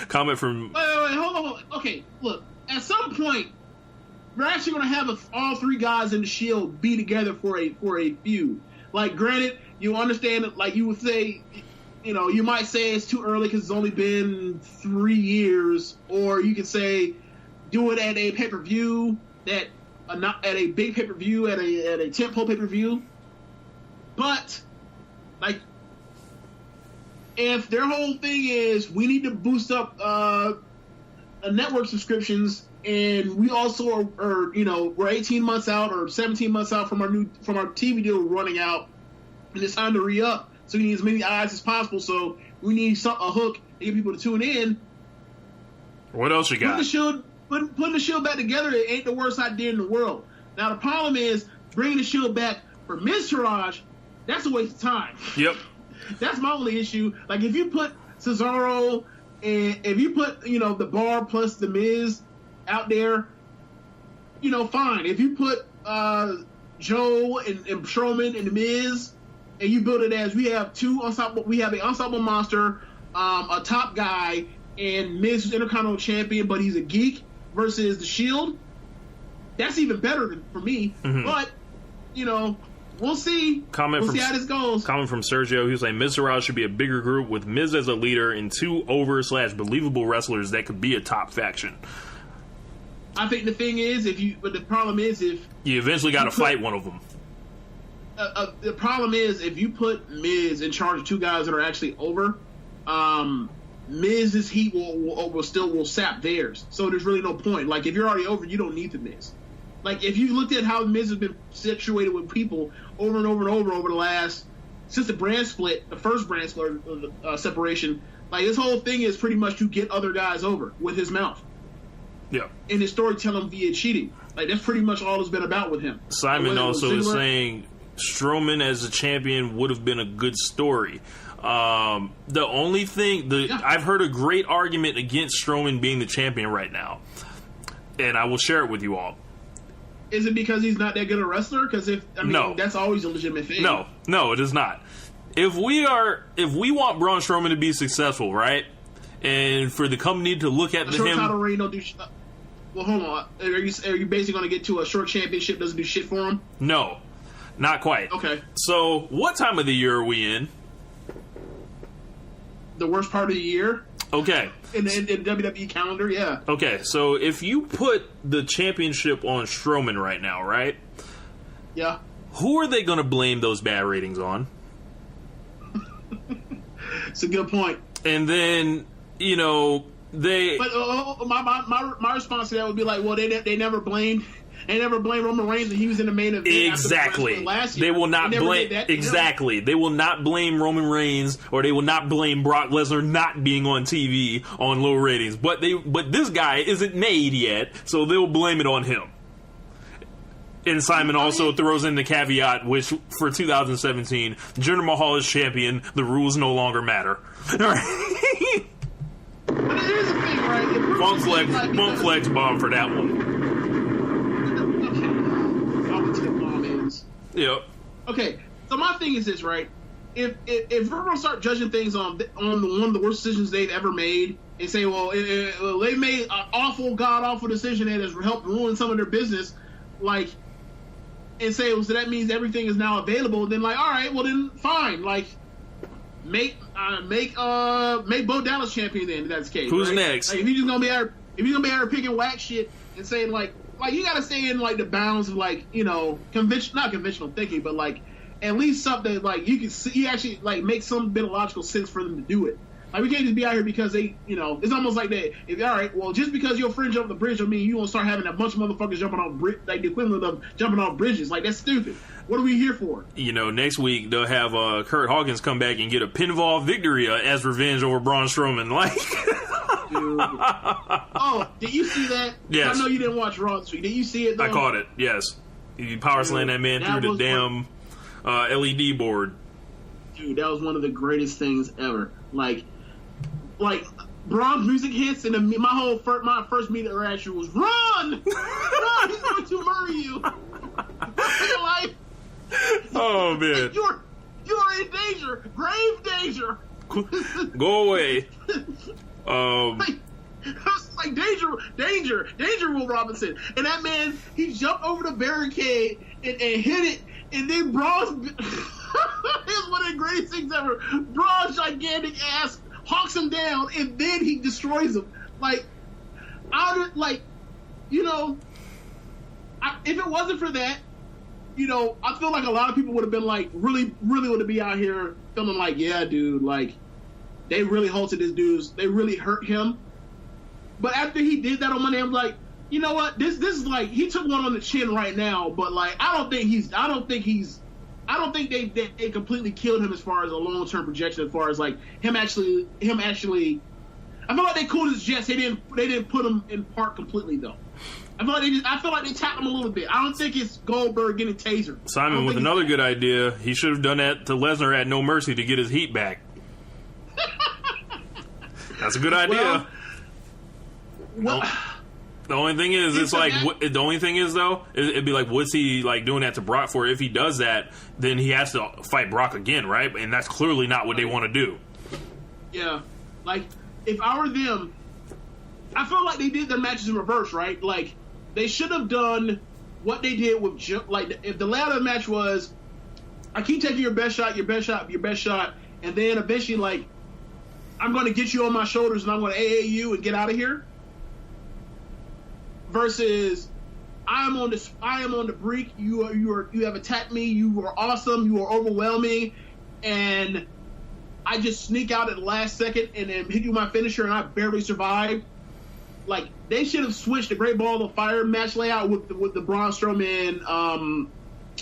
Comment from... Wait, hold on. Okay, look. at some point, we're actually going to have all three guys in the Shield be together for a feud. Like, granted, you understand that, like, you would say, you know, you might say it's too early because it's only been 3 years, or you could say do it at a pay-per-view, not at a big pay-per-view, at a tentpole pay-per-view. But, like, if their whole thing is we need to boost up network subscriptions, and we also are, you know, we're 18 months out or 17 months out from our TV deal running out, and it's time to re-up. So we need as many eyes as possible. So we need a hook to get people to tune in. What else you got? Putting the Shield back together, it ain't the worst idea in the world. Now the problem is bringing the Shield back for Miz Taraj. That's a waste of time. Yep. That's my only issue. Like, if you put Cesaro and if you put, you know, the Bar plus the Miz out there, you know, fine. If you put Joe and Strowman and the Miz, and you build it as we have an unstoppable monster, a top guy, and Miz is Intercontinental Champion, but he's a geek versus the Shield. That's even better for me. Mm-hmm. But, you know, we'll see. We'll see how this goes. Comment from Sergio. He was saying Miz Taraj should be a bigger group with Miz as a leader and 2 over/believable wrestlers that could be a top faction. I think the thing is, but the problem is if you eventually got to fight one of them. The problem is if you put Miz in charge of 2 guys that are actually over, Miz's heat will sap theirs. So there's really no point. Like, if you're already over, you don't need the Miz. Like, if you looked at how Miz has been situated with people over and over and over the last, since the brand split, the first brand split separation, like, his whole thing is pretty much to get other guys over with his mouth. Yeah. And his storytelling via cheating. Like, that's pretty much all it's been about with him. Simon also is saying Strowman as a champion would have been a good story. The only thing, I've heard a great argument against Strowman being the champion right now, and I will share it with you all. Is it because he's not that good a wrestler? Because no, that's always a legitimate thing. No, it is not. If we want Braun Strowman to be successful, right, and for the company to look at short title reign don't do shit. Well, hold on. Are you basically going to get to a short championship doesn't do shit for him? No, not quite. Okay. So, what time of the year are we in? The worst part of the year. Okay. In the WWE calendar, yeah. Okay, so if you put the championship on Strowman right now, right? Yeah. Who are they going to blame those bad ratings on? It's a good point. And then, you know, they... But my response to that would be like, well, they never blamed... They never blame Roman Reigns when he was in the main event. Exactly. Last year. They will not blame. Exactly. They will not blame Roman Reigns, or they will not blame Brock Lesnar not being on TV on low ratings. But this guy isn't made yet, so they'll blame it on him. And Simon also throws in the caveat, which for 2017, Jinder Mahal is champion. The rules no longer matter. All right. But here's the thing, right? Funk flex bomb for that one. Yep. Okay, so my thing is this, right? If we're gonna start judging things on one of the worst decisions they've ever made, and say, well, they made an awful, god awful decision that has helped ruin some of their business, like, and say, well, so that means everything is now available. Then, like, all right, well then, fine, like, make Bo Dallas champion. Then, if that's the case. Who's right? next? Like, if you're gonna be out here picking whack shit and saying like you gotta stay in like the bounds of like, you know, not conventional thinking, but like at least something like you can see, you actually like make some bit of logical sense for them to do it. Like, we can't just be out here because they, you know, it's almost like that. If all right, well, just because your friend jumped the bridge, I mean, you gonna start having a bunch of motherfuckers jumping off like the equivalent of jumping off bridges. Like, that's stupid. What are we here for? You know, next week they'll have Kurt Hawkins come back and get a pinfall victory as revenge over Braun Strowman. Like, dude. Oh, did you see that? Yes. I know you didn't watch Raw this week. Did you see it, though? I caught it, yes. He power slammed that man through the damn LED board. Dude, that was one of the greatest things ever. Like Braun's music hits, and my first meeting reaction was, run! Run! He's going to murder you! Your life! Oh, man. You're in danger! Grave danger! Go away. I was like, Danger Will Robinson. And that man, he jumped over the barricade and hit it, and then Braun's it's one of the greatest things ever. Braun's gigantic ass hawks him down, and then he destroys him. Like, if it wasn't for that, I feel like a lot of people would have been like, really would have been out here feeling like, yeah, dude, like, they really halted this dude. They really hurt him. But after he did that on Monday, I'm like, you know what? This is like, he took one on the chin right now. But like, I don't think they completely killed him as far as a long-term projection. As far as like him actually. I feel like they cooled his jets. They didn't put him in park completely though. I feel like they tapped him a little bit. I don't think it's Goldberg getting tasered. Simon with another good idea. He should have done that to Lesnar at No Mercy to get his heat back. That's a good idea. The only thing is, the only thing is though, it'd be like, what's he like doing that to Brock for? If he does that, then he has to fight Brock again, right? And that's clearly not what they want to do. Yeah, like if I were them, I feel like they did their matches in reverse, right? Like they should have done what they did with Joe. Like if the latter match was, I keep taking your best shot, and then eventually like, I'm going to get you on my shoulders and I'm going to AA you and get out of here. Versus, I am on the brink. You have attacked me. You are awesome. You are overwhelming, and I just sneak out at the last second and then hit you my finisher, and I barely survive. Like they should have switched the Great Ball of Fire match layout with the Braun Strowman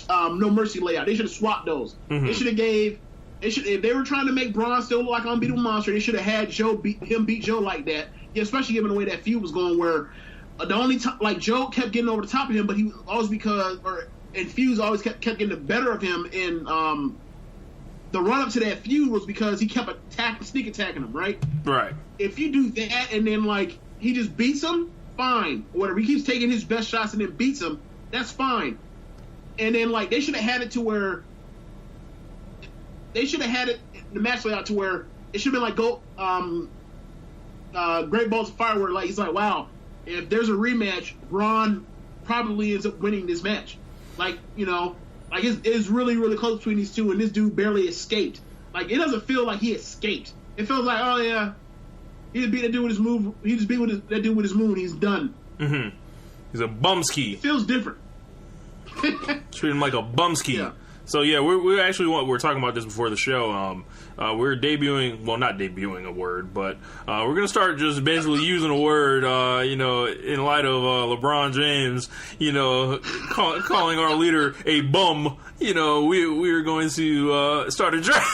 No Mercy layout. They should have swapped those. Mm-hmm. They should have if they were trying to make Braun still look like an unbeatable monster, they should have had beat Joe like that. Yeah, especially given the way that feud was going, where the only time like Joe kept getting over the top of him, but he always and feuds always kept getting the better of him. And the run up to that feud was because he kept sneak attacking him, right? Right. If you do that and then like he just beats him, fine. Or whatever, he keeps taking his best shots and then beats him, that's fine. And then like they should have had it to where. They should have had it the match layout to where it should have been like Great Balls of Fire, where like he's like, wow, if there's a rematch, Braun probably ends up winning this match. Like like it's really really close between these two, and this dude barely escaped. Like it doesn't feel like he escaped. It feels like, oh yeah, he just beat that dude with his move. He just beat that dude with his move, and he's done. Mm-hmm. He's a bumski. It feels different. Treat him like a bumski. Yeah. So yeah, we're talking about this before the show. We're debuting, well, not debuting a word, but we're gonna start just basically using a word, in light of LeBron James, calling our leader a bum. We're going to start addressing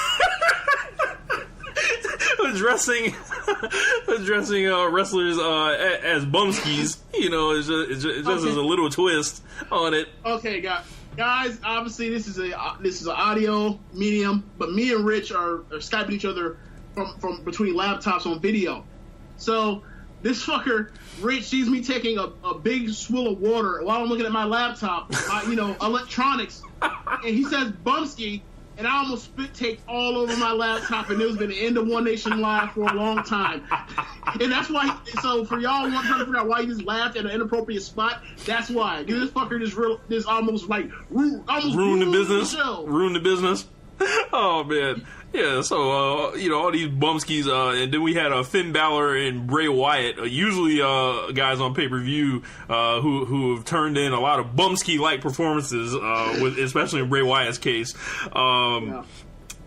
wrestlers as bumskis. It's just as a little twist on it. Okay, guys, obviously this is an audio medium, but me and Rich are Skyping each other from between laptops on video. So this fucker, Rich, sees me taking a big swill of water while I'm looking at my laptop, electronics, and he says "bumski," and I almost spit taked all over my laptop, and it was been the end of One Nation Live for a long time. And that's why, so for y'all trying to figure out why he just laughed at an inappropriate spot, that's why. Because this fucker just almost ruined the business. Ruined the business. Oh, man. Yeah, so, all these bumskis, and then we had Finn Balor and Bray Wyatt, usually guys on pay-per-view who have turned in a lot of bumski-like performances, especially in Bray Wyatt's case. Yeah.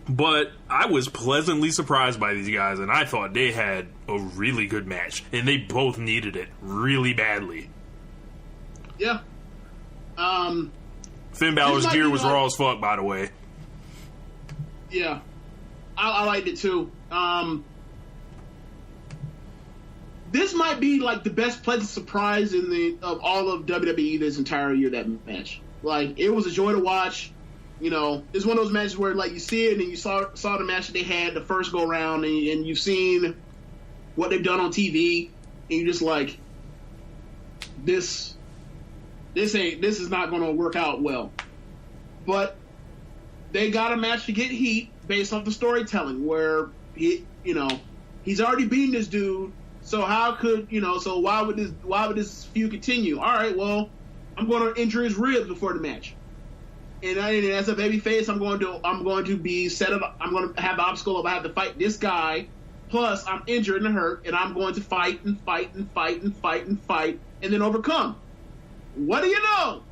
But I was pleasantly surprised by these guys, and I thought they had a really good match, and they both needed it really badly. Yeah. Finn Balor's gear was raw as fuck, by the way. Yeah. I liked it too. This might be like the best pleasant surprise of all of WWE this entire year, that match. Like, it was a joy to watch. It's one of those matches where like you see it and you saw the match that they had the first go round, and you've seen what they've done on TV, and you're just like, this is not going to work out well. But they got a match to get heat based off the storytelling, where he's already beaten this dude So how could So why would this feud continue? All right, well, I'm going to injure his ribs before the match, and as a babyface, I'm going to be set up. I'm going to have the obstacle of I have to fight this guy. Plus, I'm injured and hurt, and I'm going to fight and fight and fight and fight and fight, and then overcome. What do you know?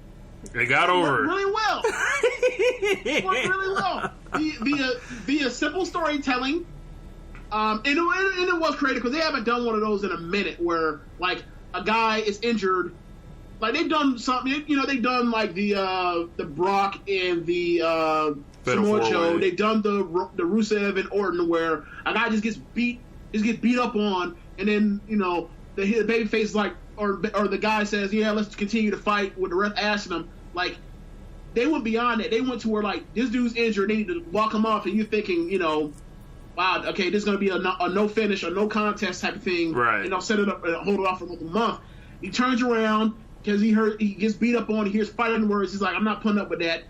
They got over it really well. Worked really well. Via simple storytelling. And it was creative because they haven't done one of those in a minute where like a guy is injured. Like they've done something, they've done like the Brock and the Samoa Joe. They've done the Rusev and Orton where a guy just gets beat up on, and then the babyface is like, or the guy says, yeah, let's continue to fight with the ref asking them. Like they went beyond that. They went to where like this dude's injured, they need to walk him off, and you're thinking, wow, okay, this is going to be a no finish or no contest type of thing. Right. Set it up and hold it off for like a month. He turns around because he gets beat up on. He hears fighting words. He's like, I'm not putting up with that.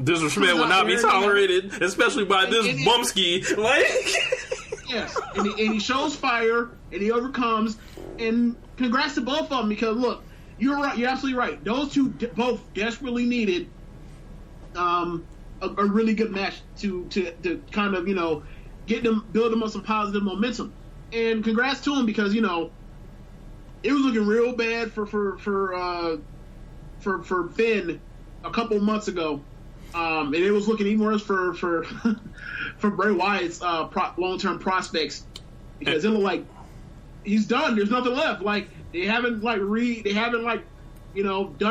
Disrespect will not be tolerated, especially by this bumski. Like, yes, and he shows fire and he overcomes. And congrats to both of them because look, you're right. You're absolutely right. Those two both desperately needed a really good match to kind of build them up some positive momentum. And congrats to him because it was looking real bad for Finn a couple months ago, and it was looking even worse for for Bray Wyatt's long-term prospects because it looked like he's done. There's nothing left. Like they haven't done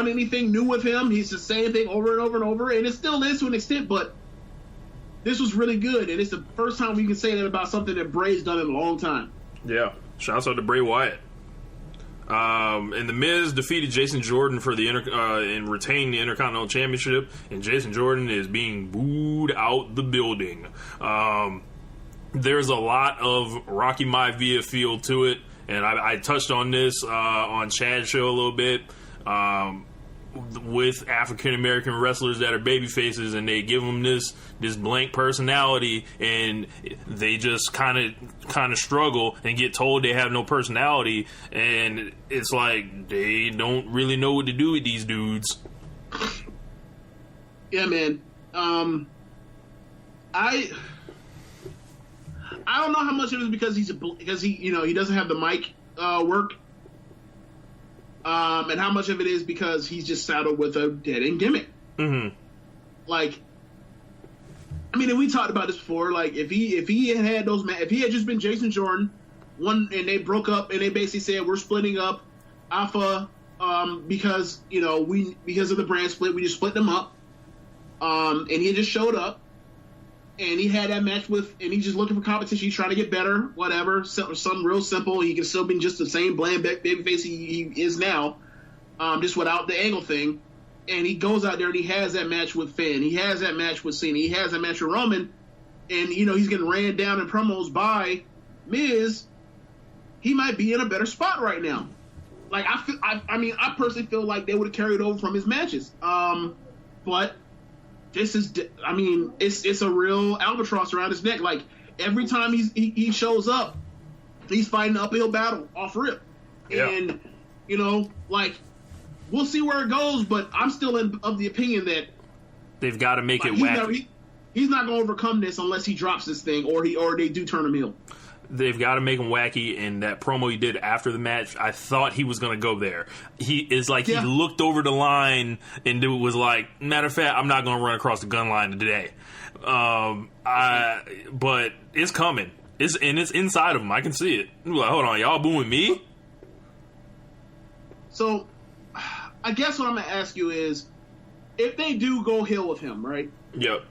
anything new with him. He's the same thing over and over and over, and it still is to an extent, but this was really good, and it's the first time we can say that about something that Bray's done in a long time. Yeah, shouts out to Bray Wyatt. And The Miz defeated Jason Jordan for the and retained the Intercontinental Championship, and Jason Jordan is being booed out the building. There's a lot of Rocky Maivia feel to it, and I touched on this on Chad's show a little bit. With African American wrestlers that are baby faces, and they give them this blank personality, and they just kind of struggle and get told they have no personality, and it's like they don't really know what to do with these dudes. Yeah, man. I don't know how much of it is because he doesn't have the mic work. And how much of it is because he's just saddled with a dead-end gimmick. Mm-hmm. Like, I mean, and we talked about this before. Like, if he had just been Jason Jordan, and they broke up, and they basically said we're splitting up Alpha because of the brand split, we just split them up. And he just showed up, and he had that match and he's just looking for competition. He's trying to get better, whatever. Something real simple. He can still be just the same bland babyface he is now, just without the angle thing. And he goes out there and he has that match with Finn. He has that match with Cena. He has that match with Roman. And, he's getting ran down in promos by Miz. He might be in a better spot right now. Like, I personally feel like they would have carried over from his matches. But this is, it's a real albatross around his neck. Like, every time he shows up, he's fighting an uphill battle off rip. Yeah. And, we'll see where it goes, but I'm still of the opinion that they've got to make it wacky. He's not going to overcome this unless he drops this thing or they do turn him heel. They've got to make him wacky, and that promo he did after the match, I thought he was going to go there. He looked over the line and it was like, matter of fact, I'm not going to run across the gun line today. But it's coming. It's inside of him. I can see it. Like, hold on, y'all booing me? So, I guess what I'm going to ask you is, if they do go heel with him, right? Yep.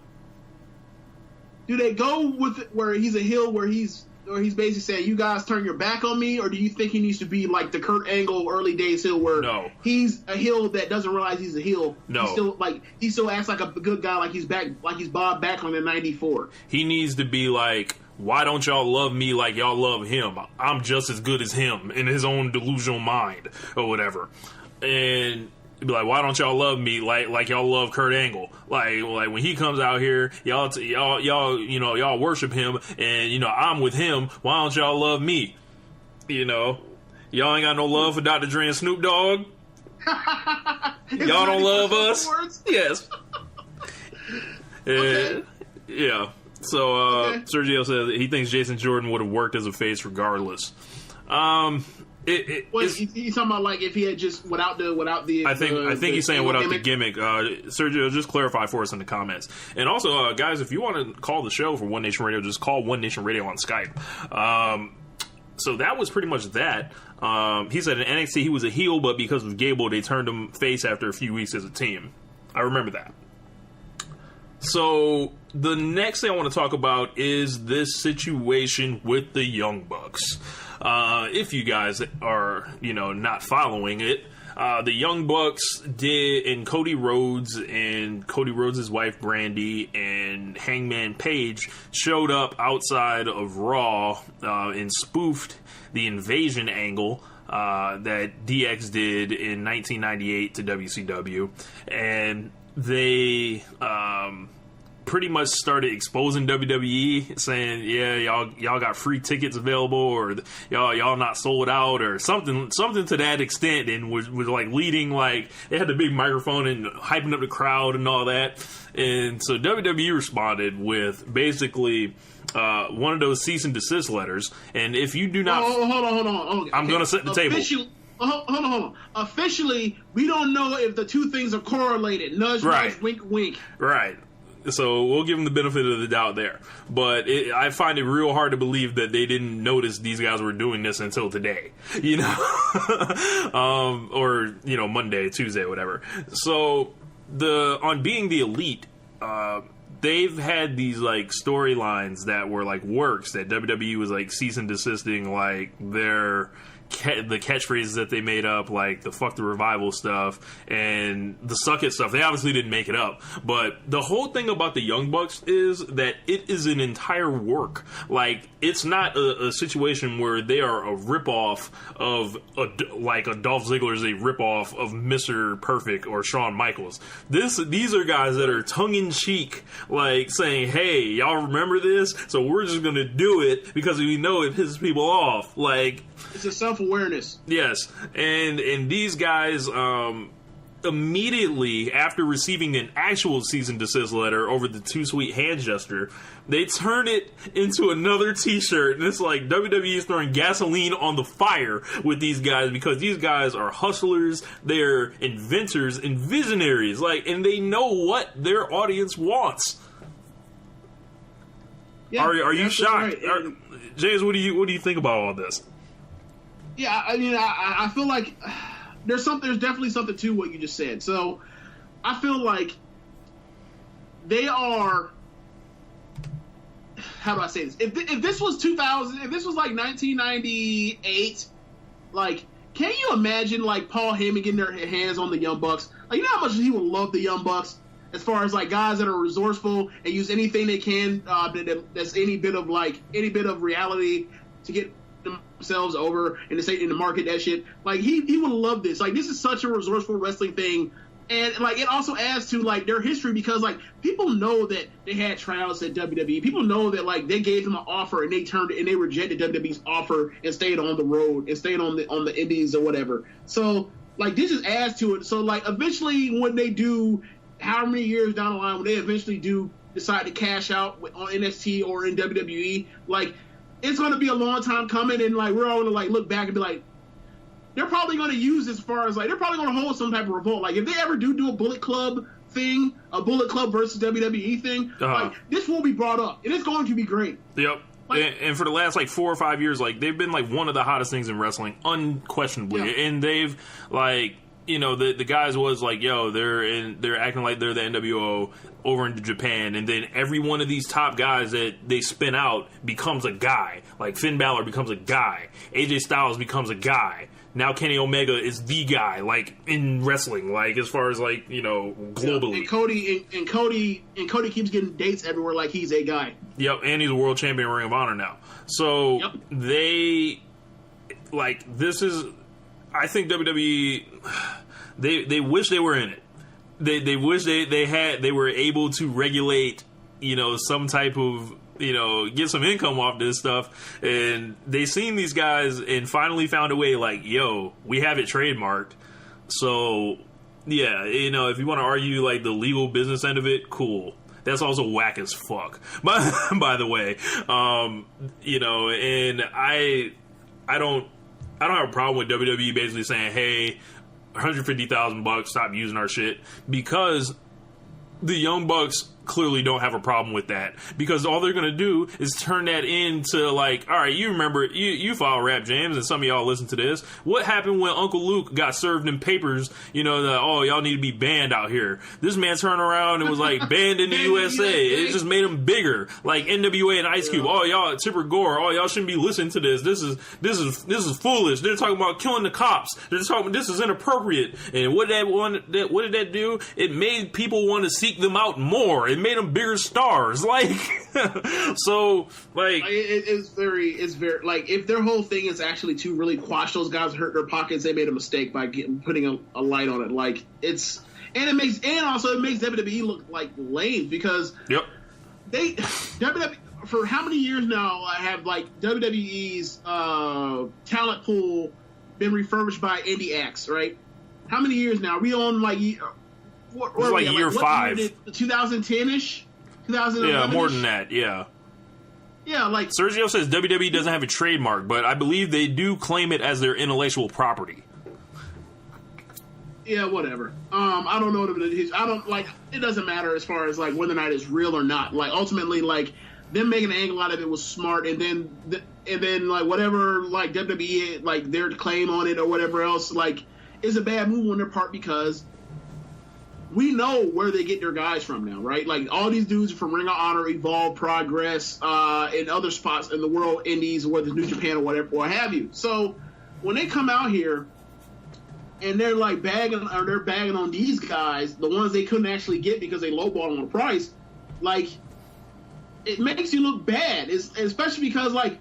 Do they go with it where he's a heel where he's basically saying, you guys turn your back on me, or do you think he needs to be like the Kurt Angle early days heel where he's a heel that doesn't realize he's a heel? No. He still acts like a good guy, like he's Bob Backlund in '94. He needs to be like, why don't y'all love me like y'all love him? I'm just as good as him in his own delusional mind or whatever. And be like, why don't y'all love me like y'all love Kurt Angle? Like when he comes out here, y'all worship him, and I'm with him. Why don't y'all love me? You know, y'all ain't got no love for Dr. Dre and Snoop Dogg. Y'all don't love us. Yes. Okay. Yeah. So Sergio says he thinks Jason Jordan would have worked as a face regardless. He's talking about like if he had just without the. I think he's saying without the gimmick. Sergio, just clarify for us in the comments. And also, guys, if you want to call the show for One Nation Radio, just call One Nation Radio on Skype. So that was pretty much that. He said in NXT he was a heel, but because of Gable, they turned him face after a few weeks as a team. I remember that. So the next thing I want to talk about is this situation with the Young Bucks. If you guys are, not following it, the Young Bucks did, and Cody Rhodes and Cody Rhodes' wife Brandy and Hangman Page showed up outside of Raw and spoofed the invasion angle that DX did in 1998 to WCW, and they pretty much started exposing WWE, saying, "Yeah, y'all got free tickets available, or y'all not sold out, or something to that extent," and was like leading, like they had the big microphone and hyping up the crowd and all that. And so WWE responded with basically one of those cease and desist letters. And if you do not, hold on. Okay. I'm gonna set the table. Hold on. Officially, we don't know if the two things are correlated. Nudge, nudge, wink, wink. Right. So we'll give them the benefit of the doubt there. But I find it real hard to believe that they didn't notice these guys were doing this until today. Or, Monday, Tuesday, whatever. So on Being the Elite, they've had these like storylines that were like works that WWE was like cease and desisting, like the catchphrases that they made up, like the fuck the revival stuff and the suck it stuff. They obviously didn't make it up, but the whole thing about the Young Bucks is that it is an entire work. Like, it's not a situation where they are a ripoff of like a Dolph Ziggler is a ripoff of Mr. Perfect or Shawn Michaels. These are guys that are tongue in cheek, like saying, "Hey, y'all remember this? So we're just gonna do it because we know it pisses people off." Like, it's a self-awareness. Yes, and these guys immediately after receiving an actual cease and desist letter over the Too Sweet hand gesture, they turn it into another T-shirt, and it's like WWE is throwing gasoline on the fire with these guys because these guys are hustlers, they're inventors and visionaries, like, and they know what their audience wants. Yeah, are you shocked? Right. James, what do you think about all this? Yeah, I mean, I feel like there's definitely something to what you just said. So I feel like they are, how do I say this? If this was 2000, if this was like 1998, like, can you imagine like Paul Heyman getting their hands on the Young Bucks? Like, you know how much he would love the Young Bucks as far as like guys that are resourceful and use anything they can that's any bit of reality to get themselves over and to say in the market that shit. Like, he would love this. Like, this is such a resourceful wrestling thing, and like it also adds to like their history because like people know that they had tryouts at WWE. People know that like they gave them an offer and they turned it and they rejected WWE's offer and stayed on the road and stayed on the indies or whatever. So like this just adds to it. So like eventually when they do, how many years down the line when they eventually do decide to cash out on NXT or in WWE, like, it's going to be a long time coming, and like we're all going to like look back and be like, they're probably going to use this as far as like they're probably going to hold some type of revolt. Like if they ever do a Bullet Club thing, a Bullet Club versus WWE thing, like this will be brought up, and it's going to be great. Yep. Like, and for the last like 4 or 5 years, like they've been like one of the hottest things in wrestling, unquestionably, and they've like. The guys was like, yo, they're acting like they're the NWO over in Japan, and then every one of these top guys that they spin out becomes a guy. Like Finn Balor becomes a guy, AJ Styles becomes a guy. Now Kenny Omega is the guy, like in wrestling, like as far as like globally. And Cody keeps getting dates everywhere, like he's a guy. Yep, and he's a world champion in Ring of Honor now. So they like this is. I think WWE, they wish they were in it. They wish they were able to regulate, some type of, get some income off this stuff. And they seen these guys and finally found a way like, yo, we have it trademarked. So, yeah, if you want to argue like the legal business end of it, cool. That's also whack as fuck. By the way, and I don't have a problem with WWE basically saying, hey, $150,000, stop using our shit, because the Young Bucks clearly don't have a problem with that, because all they're going to do is turn that into like, all right, you remember, you follow Rap James, and some of y'all listen to this. What happened when Uncle Luke got served in papers, y'all need to be banned out here. This man turned around and was like, banned in the USA. It just made him bigger. Like NWA and Ice Cube. Oh, y'all, Tipper Gore. Oh, y'all shouldn't be listening to this. This is foolish. They're talking about killing the cops. They're talking about this is inappropriate. And what did that do? It made people want to seek them out more. It made them bigger stars. Like, so, like, it's very, like, if their whole thing is actually to really quash those guys, hurt their pockets, they made a mistake by putting a light on it. Like, it also makes WWE look like lame, because WWE, for how many years now have like WWE's talent pool been refurbished by indie acts, right? How many years now? We on like What like year 5. 2010-ish? 2011-ish? Yeah, more than that, yeah. Yeah, like... Sergio says WWE doesn't have a trademark, but I believe they do claim it as their intellectual property. Yeah, whatever. I don't know. I don't, like, it doesn't matter as far as, like, whether or not it's real or not. Like, ultimately, like, them making an angle out of it was smart, and then, like, whatever, like, WWE, like, their claim on it or whatever else, like, is a bad move on their part, because we know where they get their guys from now, right? Like, all these dudes are from Ring of Honor, Evolve, Progress, and other spots in the world, Indies, whether it's New Japan or whatever, what have you. So, when they come out here, and they're like bagging on these guys, the ones they couldn't actually get because they lowballed on the price, like, it makes you look bad. Especially because, like,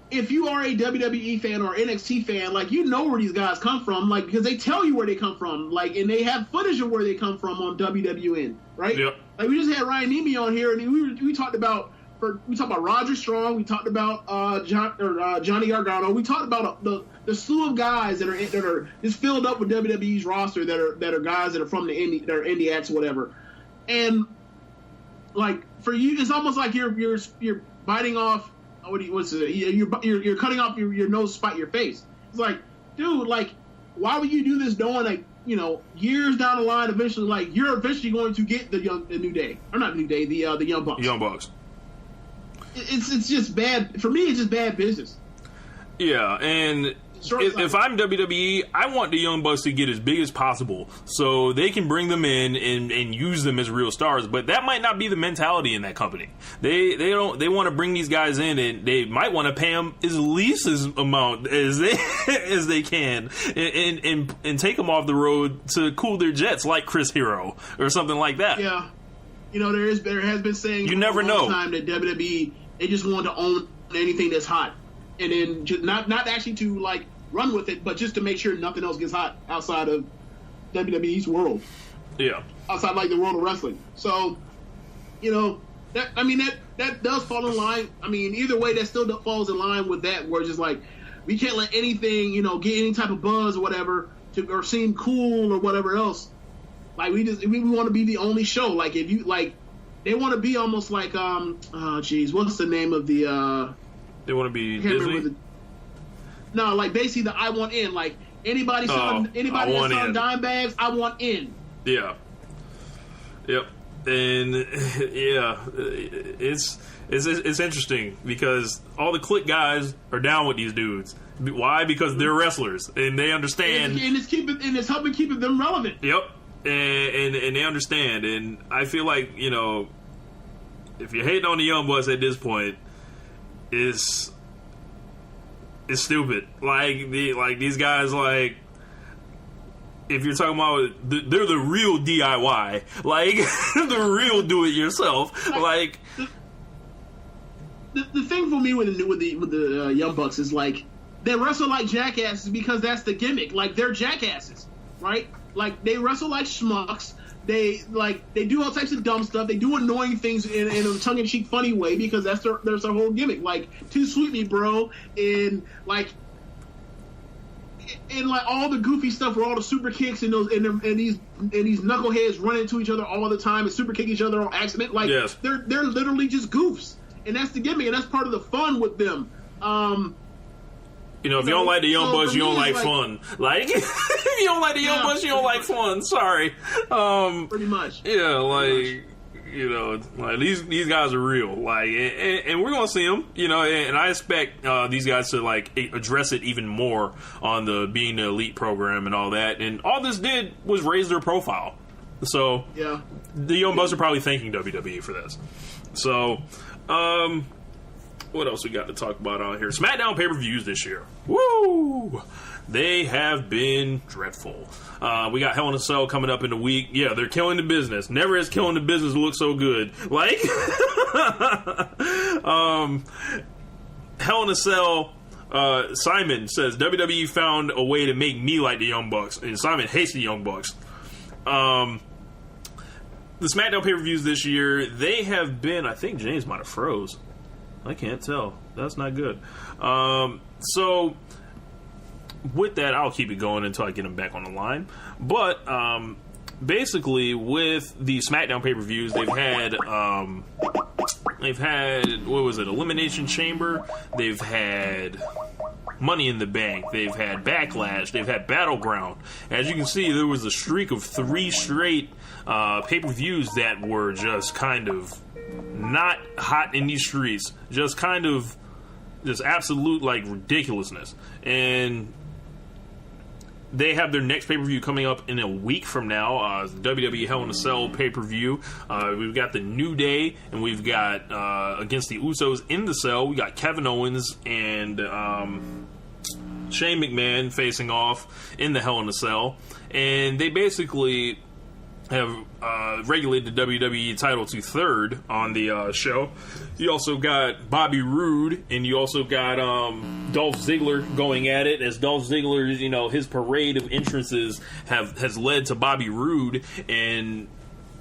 if you are a WWE fan or NXT fan, like, you know where these guys come from, like, because they tell you where they come from, like, and they have footage of where they come from on WWN, right? Yep. Like, we just had Ryan Nemi on here, and we talked about Roger Strong, we talked about Johnny Gargano, we talked about the slew of guys that are just filled up with WWE's roster that are guys that are from the indie, that are indie acts or whatever, and like, for you, it's almost like you're biting off. You're cutting off your nose to spite your face. It's like, dude, like, why would you do this knowing, like, years down the line, eventually, like, you're eventually going to get the New Day, or not New Day, the Young Bucks. Young Bucks. It's just bad for me. It's just bad business. Yeah, and if I'm WWE, I want the Young Bucks to get as big as possible so they can bring them in and use them as real stars. But that might not be the mentality in that company. They want to bring these guys in, and they might want to pay them as least as amount as they can, and take them off the road to cool their jets, like Chris Hero or something like that. Yeah, there has been saying you never know time that WWE, they just want to own anything that's hot. And then just not actually to, like, run with it, but just to make sure nothing else gets hot outside of WWE's world. Yeah. Outside, like, the world of wrestling. So, that does fall in line. I mean, either way, that still falls in line with that, where it's just like, we can't let anything, get any type of buzz or whatever, or seem cool or whatever else. Like, we want to be the only show. Like, if you, like, they want to be almost like, what's the name of the, they want to be Disney? No, like, basically the I want in. Like, anybody that's selling dime bags, I want in. Yeah. Yep. And, yeah, it's interesting because all the Click guys are down with these dudes. Why? Because they're wrestlers, and they understand. And it's helping keep them relevant. Yep. And they understand. And I feel like, if you're hating on the Young Bucks at this point, it's stupid. Like these guys, like, if you're talking about, they're the real DIY, like the real do it yourself. Like the thing for me with the Young Bucks is, like, they wrestle like jackasses because that's the gimmick. Like, they're jackasses, right? Like, they wrestle like schmucks. They do all types of dumb stuff. They do annoying things in a tongue-in-cheek, funny way because that's their whole gimmick. Like, too sweet me, bro. And all the goofy stuff where all the super kicks and these knuckleheads run into each other all the time and super kick each other on accident. Like, yes. They're literally just goofs, and that's the gimmick, and that's part of the fun with them. If you don't like the Young Bucks, you don't like fun. Like, if you don't like the Young Bucks, you don't like fun. Sorry. Pretty much. Yeah, like, these guys are real. Like, and we're gonna see them. And I expect these guys to address it even more on the Being the Elite program and all that. And all this did was raise their profile. So yeah, the Young Bucks are probably thanking WWE for this. So, what else we got to talk about on here? SmackDown pay-per-views this year. Woo! They have been dreadful. We got Hell in a Cell coming up in a week. Yeah, they're killing the business. Never has killing the business looked so good. Like, Hell in a Cell, Simon says, WWE found a way to make me like the Young Bucks. And Simon hates the Young Bucks. The SmackDown pay-per-views this year, they have been, I think James might have froze. I can't tell. That's not good. So, with that, I'll keep it going until I get him back on the line. But, basically, with the SmackDown pay-per-views, they've had, what was it, Elimination Chamber, they've had Money in the Bank, they've had Backlash, they've had Battleground. As you can see, there was a streak of 3 straight pay-per-views that were just kind of not hot in these streets, just kind of just absolute ridiculousness. And they have their next pay-per-view coming up in a week from now, WWE Hell in a Cell pay-per-view. We've got the New Day, and we've got against the Usos in the Cell, we got Kevin Owens and Shane McMahon facing off in the Hell in a Cell. And they basically have regulated the WWE title to 3rd on the show. You also got Bobby Roode, and you also got Dolph Ziggler going at it, as Dolph Ziggler, his parade of entrances has led to Bobby Roode. And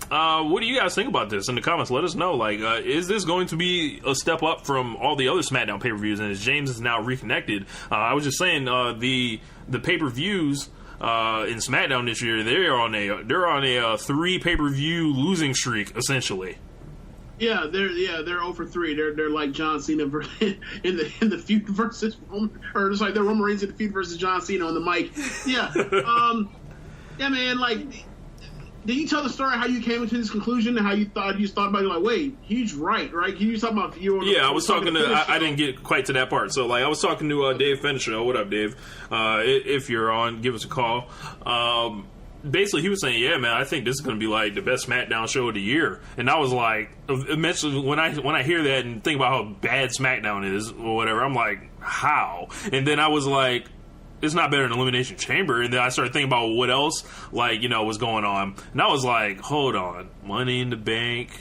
what do you guys think about this? In the comments, let us know. Is this going to be a step up from all the other SmackDown pay-per-views? And as James is now reconnected, I was just saying the pay-per-views in SmackDown this year, they're on a 3 pay-per-view losing streak, essentially. Yeah, they're 0-3. They're like John Cena in the feud versus Roman, or it's like they're Roman Reigns in the feud versus John Cena on the mic. Yeah, yeah, man. Did you tell the story how you came into this conclusion and how you thought about it? Wait, he's right? Can you talk about you? Yeah, I was talking to. I didn't get quite to that part. So I was talking to Dave Finisher. What up, Dave? If you're on, give us a call. Basically, he was saying, "Yeah, man, I think this is going to be the best SmackDown show of the year." And I was like, eventually, when I hear that and think about how bad SmackDown is or whatever, I'm like, how? And then I was like, it's not better than Elimination Chamber. And then I started thinking about what else, was going on. And I was like, hold on. Money in the Bank,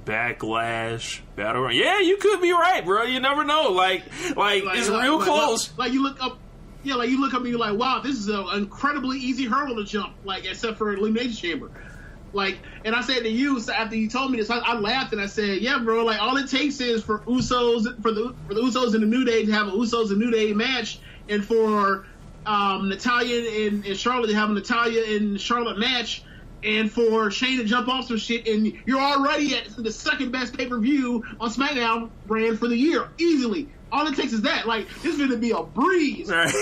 Backlash, Battleground. Yeah, you could be right, bro. You never know. It's real close. You look up. Yeah, you look up and you're like, wow, this is an incredibly easy hurdle to jump, except for Elimination Chamber. And I said to you, so after you told me this, I laughed and I said, yeah, bro, all it takes is for the Usos and the New Day to have a Usos and New Day match, and for Natalya and Charlotte to have a Natalya and Charlotte match, and for Shane to jump off some shit, and you're already at the second best pay-per-view on SmackDown brand for the year, easily. All it takes is that. This is going to be a breeze. Right.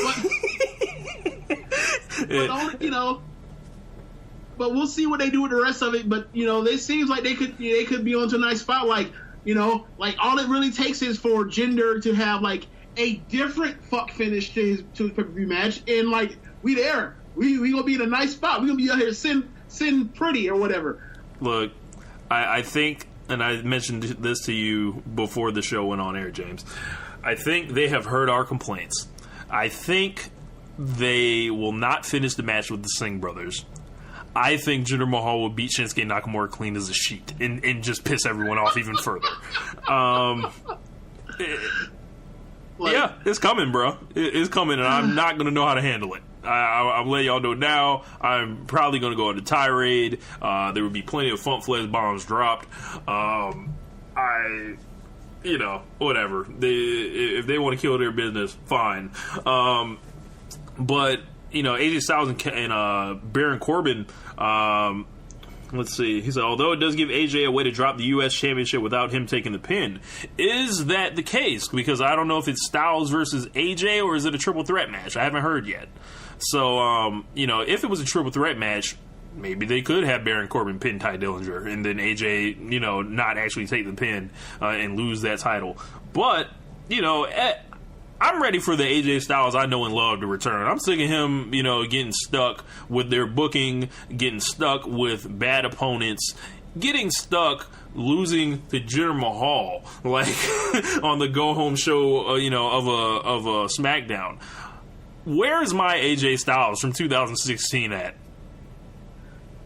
But we'll see what they do with the rest of it. But, it seems like they could be onto a nice spot. All it really takes is for Jinder to have, a different fuck finish to his pay-per-view match. And, we there. We going to be in a nice spot. We going to be out here sin pretty or whatever. Look, I think, and I mentioned this to you before the show went on air, James, I think they have heard our complaints. I think they will not finish the match with the Singh brothers. I think Jinder Mahal will beat Shinsuke Nakamura clean as a sheet and just piss everyone off even further. Yeah, it's coming, bro. It's coming, and I'm not going to know how to handle it. I'm letting y'all know now. I'm probably going to go on a tirade. There would be plenty of Funk Flex bombs dropped. Whatever. If they want to kill their business, fine. But AJ Styles and Baron Corbin. Let's see. He said, although it does give AJ a way to drop the U.S. Championship without him taking the pin. Is that the case? Because I don't know if it's Styles versus AJ or is it a triple threat match? I haven't heard yet. So, if it was a triple threat match, maybe they could have Baron Corbin pin Ty Dillinger and then AJ, not actually take the pin and lose that title. But, I'm ready for the AJ Styles I know and love to return. I'm sick of him, getting stuck with their booking, getting stuck with bad opponents, getting stuck losing to Jinder Mahal, like on the go home show, of a SmackDown. Where is my AJ Styles from 2016 at?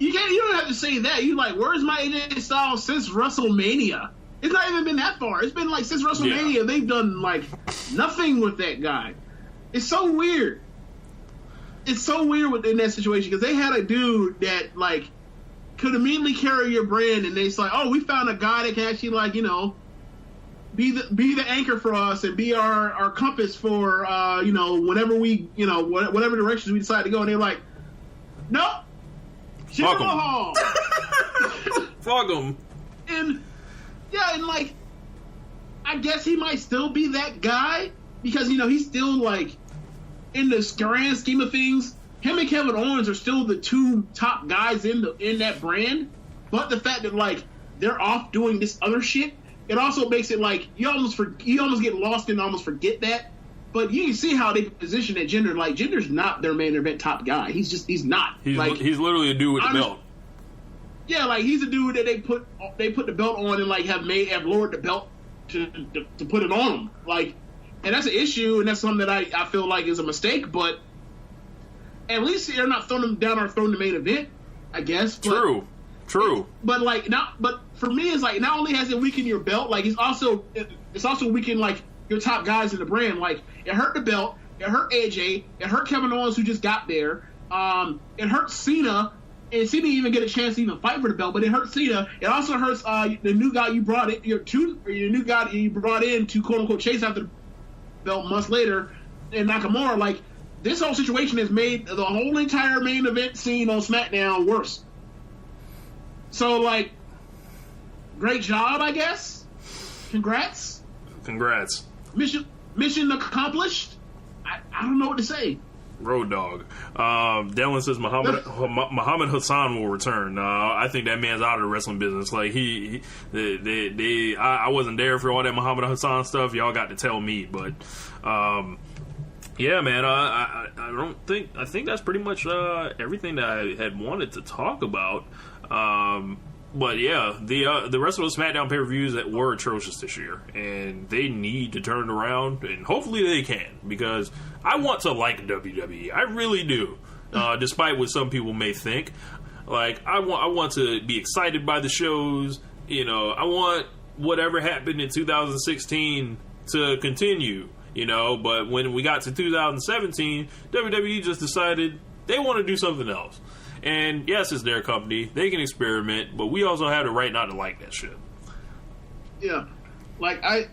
You don't have to say that. You like, where's my AJ Styles since WrestleMania? It's not even been that far. It's been like since WrestleMania, they've done like nothing with that guy. It's so weird. It's so weird in that situation because they had a dude that like could immediately carry your brand, and they're like, oh, we found a guy that can actually like be the anchor for us and be our compass for whenever we whatever directions we decide to go. And they're like, nope, fuck him. Fuck him. And like, I guess he might still be that guy because, he's still, like, in the grand scheme of things, him and Kevin Owens are still the two top guys in that brand. But the fact that, like, they're off doing this other shit, it also makes it, like, you almost get lost and almost forget that. But you can see how they position that Jinder. Like, Jinder's not their main event top guy. He's not. He's literally a dude with a belt. Yeah, like he's a dude that they put the belt on and like have lowered the belt to put it on him. Like, and that's an issue, and that's something that I feel like is a mistake. But at least they're not throwing him down or throwing the main event, I guess. True. But for me, it's like not only has it weakened your belt, like it's also weakened like your top guys in the brand. Like it hurt the belt, it hurt AJ, it hurt Kevin Owens who just got there. It hurt Cena. And Cena didn't even get a chance to even fight for the belt, but it hurts Cena. It also hurts the new guy you brought in, your new guy that you brought in to quote unquote chase after the belt months later, and Nakamura. Like this whole situation has made the whole entire main event scene on SmackDown worse. So like, great job, I guess. Congrats. Mission accomplished. I don't know what to say. Road Dogg. Dylan says Muhammad Hassan will return. I think that man's out of the wrestling business. Like I wasn't there for all that Muhammad Hassan stuff. Y'all got to tell me, but yeah, man. I think that's pretty much everything that I had wanted to talk about. But yeah, the rest of those SmackDown pay-per-views that were atrocious this year, and they need to turn around, and hopefully they can, because I want to like WWE. I really do, despite what some people may think. Like I want to be excited by the shows. I want whatever happened in 2016 to continue. But when we got to 2017, WWE just decided they want to do something else. And yes, it's their company. They can experiment, but we also have the right not to like that shit. Yeah. Like, I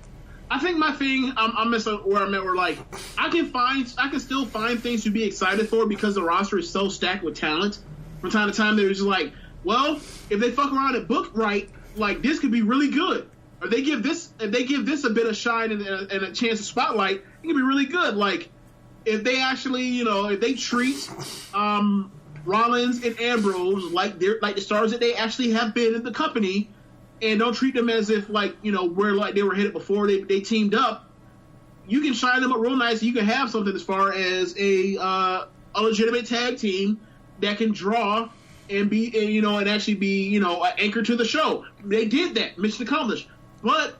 think my thing, I'm missing where I'm at, where, like, I can still find things to be excited for because the roster is so stacked with talent. From time to time, they're just like, well, if they fuck around and book right, like, this could be really good. Or if they give this a bit of shine and a chance of spotlight, it could be really good. Like, if they actually, if they treat, Rollins and Ambrose like the stars that they actually have been in the company, and don't treat them as if like where like they were headed before they teamed up. You can shine them up real nice. You can have something as far as a legitimate tag team that can draw and be and actually be an anchor to the show. They did that. Mission accomplished. But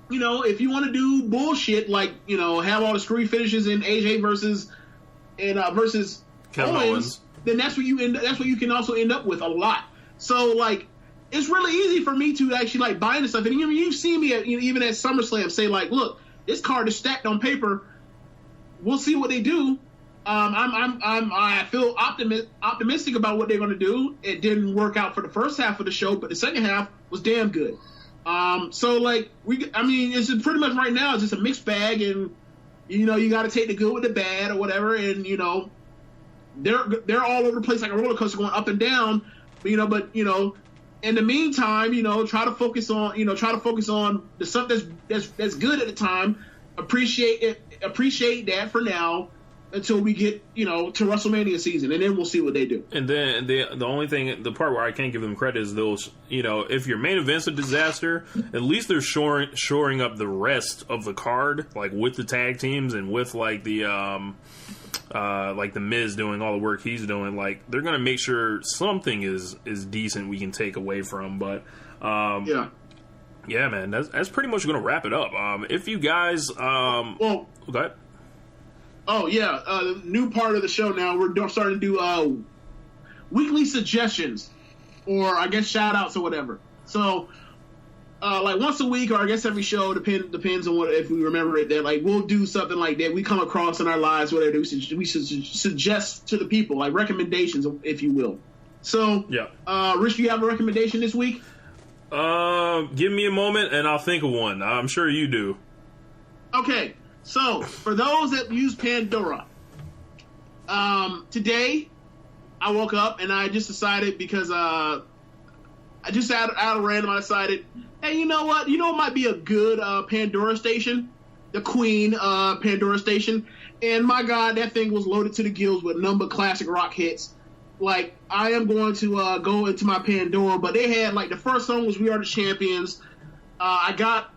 if you want to do bullshit like have all the screwy finishes in AJ versus Kevin Owens. Then that's what you can also end up with a lot. So like, it's really easy for me to actually like buy into stuff. And you've seen me even at SummerSlam say like, look, this card is stacked on paper. We'll see what they do. I feel optimistic about what they're going to do. It didn't work out for the first half of the show, but the second half was damn good. So like it's pretty much right now it's just a mixed bag, and you got to take the good with the bad or whatever, and they're all over the place like a roller coaster going up and down. But in the meantime, try to focus on the stuff that's good at the time. Appreciate that for now until we get to WrestleMania season, and then we'll see what they do. And then the only thing, the part where I can't give them credit is those, if your main event's a disaster, at least they're shoring up the rest of the card, like with the tag teams and with like the Miz doing all the work he's doing. Like they're gonna make sure something is decent we can take away from. But yeah, man, that's pretty much gonna wrap it up. If you guys go ahead. Oh, yeah. The new part of the show now, we're starting to do weekly suggestions, or I guess shout-outs or whatever. So, like once a week, or I guess every show, depends on if we remember it, that like we'll do something like that we come across in our lives, whatever we should suggest to the people, like recommendations, if you will. So, yeah. Rich, you have a recommendation this week? Give me a moment, and I'll think of one. I'm sure you do. Okay. So, for those that use Pandora, today I woke up and I just decided, because I just out of random, I decided, hey, you know what? You know what might be a good Pandora station? The Queen Pandora station. And my God, that thing was loaded to the gills with number classic rock hits. Like, I am going to go into my Pandora, but they had, like, the first song was We Are the Champions. I got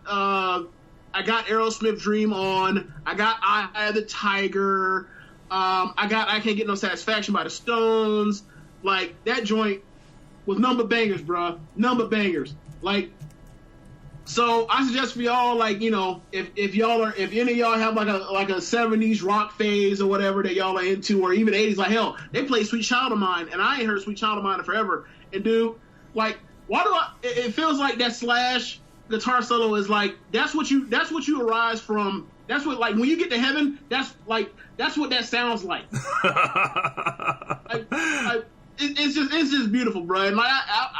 Aerosmith Dream on. I got Eye of the Tiger. I Can't Get No Satisfaction by the Stones. Like, that joint was number bangers, bruh. Number bangers. Like, so I suggest for y'all, like, if any of y'all have like a 70s rock phase or whatever that y'all are into, or even 80s, like, hell, they play Sweet Child of Mine, and I ain't heard Sweet Child of Mine in forever. And dude, like, it feels like that Slash guitar solo is like, that's what you arise from. That's what, like, when you get to heaven, that's what that sounds like. It's just beautiful, bro. And like,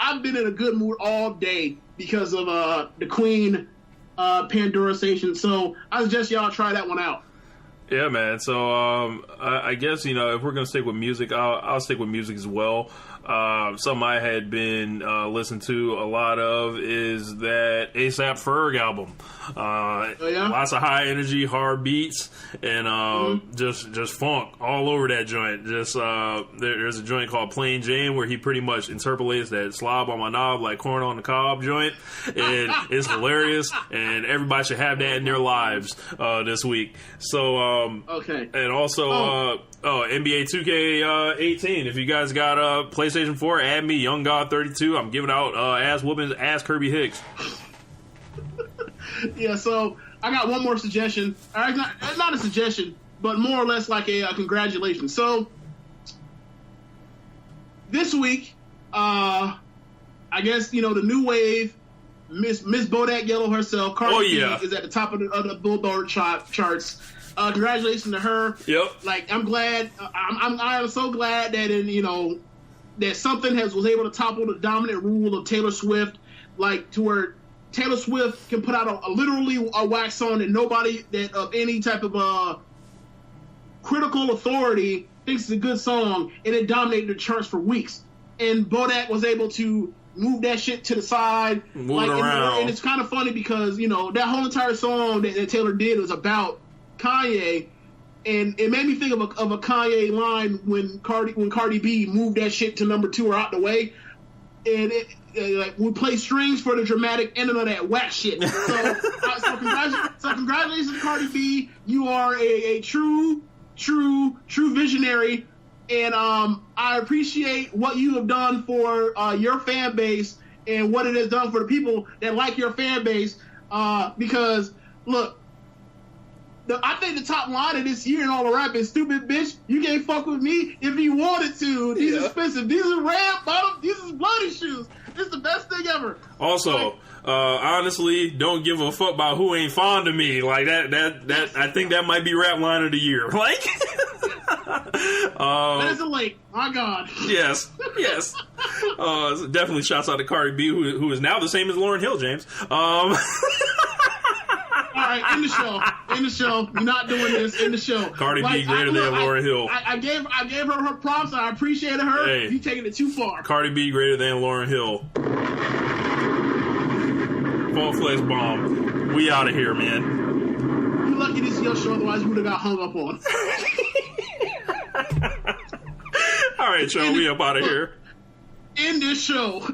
I've been in a good mood all day because of the Queen Pandora station. So I suggest y'all try that one out. Yeah, man. So I guess if we're gonna stick with music, I'll stick with music as well. Something I had been listening to a lot of is that A$AP Ferg album. Lots of high energy, hard beats, and just funk all over that joint. Just there's a joint called Plain Jane where he pretty much interpolates that slob on my knob like corn on the cob joint, and it's hilarious. And everybody should have that in their lives this week. So and also NBA 2K18. If you guys got PlayStation 4, add me, Young God 32. I'm giving out ass whoopings, ass Kirby Hicks. Yeah, so I got one more suggestion. Not a suggestion, but more or less like a congratulations. So this week, I guess the new wave, Miss Bodak Yellow herself, Cardi B, is at the top of the Billboard charts. Congratulations to her. Yep. Like, I'm glad. I am so glad that that something was able to topple the dominant rule of Taylor Swift, like to where Taylor Swift can put out literally a wax song that nobody that of any type of critical authority thinks is a good song, and it dominated the charts for weeks. And Bodak was able to move that shit to the side, around. And it's kind of funny because that whole entire song that Taylor did was about Kanye, and it made me think of a Kanye line when Cardi B moved that shit to number 2 or out the way, and like we play strings for the dramatic ending of that whack shit. So congratulations to Cardi B. You are a true visionary, and I appreciate what you have done for your fan base and what it has done for the people that like your fan base. Because look, I think the top line of this year in all the rap is "Stupid bitch, you can't fuck with me if you wanted to. These are expensive. These are red bottom. These is bloody shoes. It's the best thing ever." Also, honestly, don't give a fuck about who ain't fond of me. Like that I think that might be rap line of the year. Like, There's a lake. My God. Yes. Definitely shouts out to Cardi B, who is now the same as Lauryn Hill, James. All right, end the show. You're not doing this. End the show. Cardi B greater than Lauryn Hill. I gave her props. I appreciated her. Hey. You taking it too far. Cardi B greater than Lauryn Hill. Full flesh bomb. We out of here, man. You lucky this is your show, otherwise you would have got hung up on. All right, y'all. We up out of here. End this show.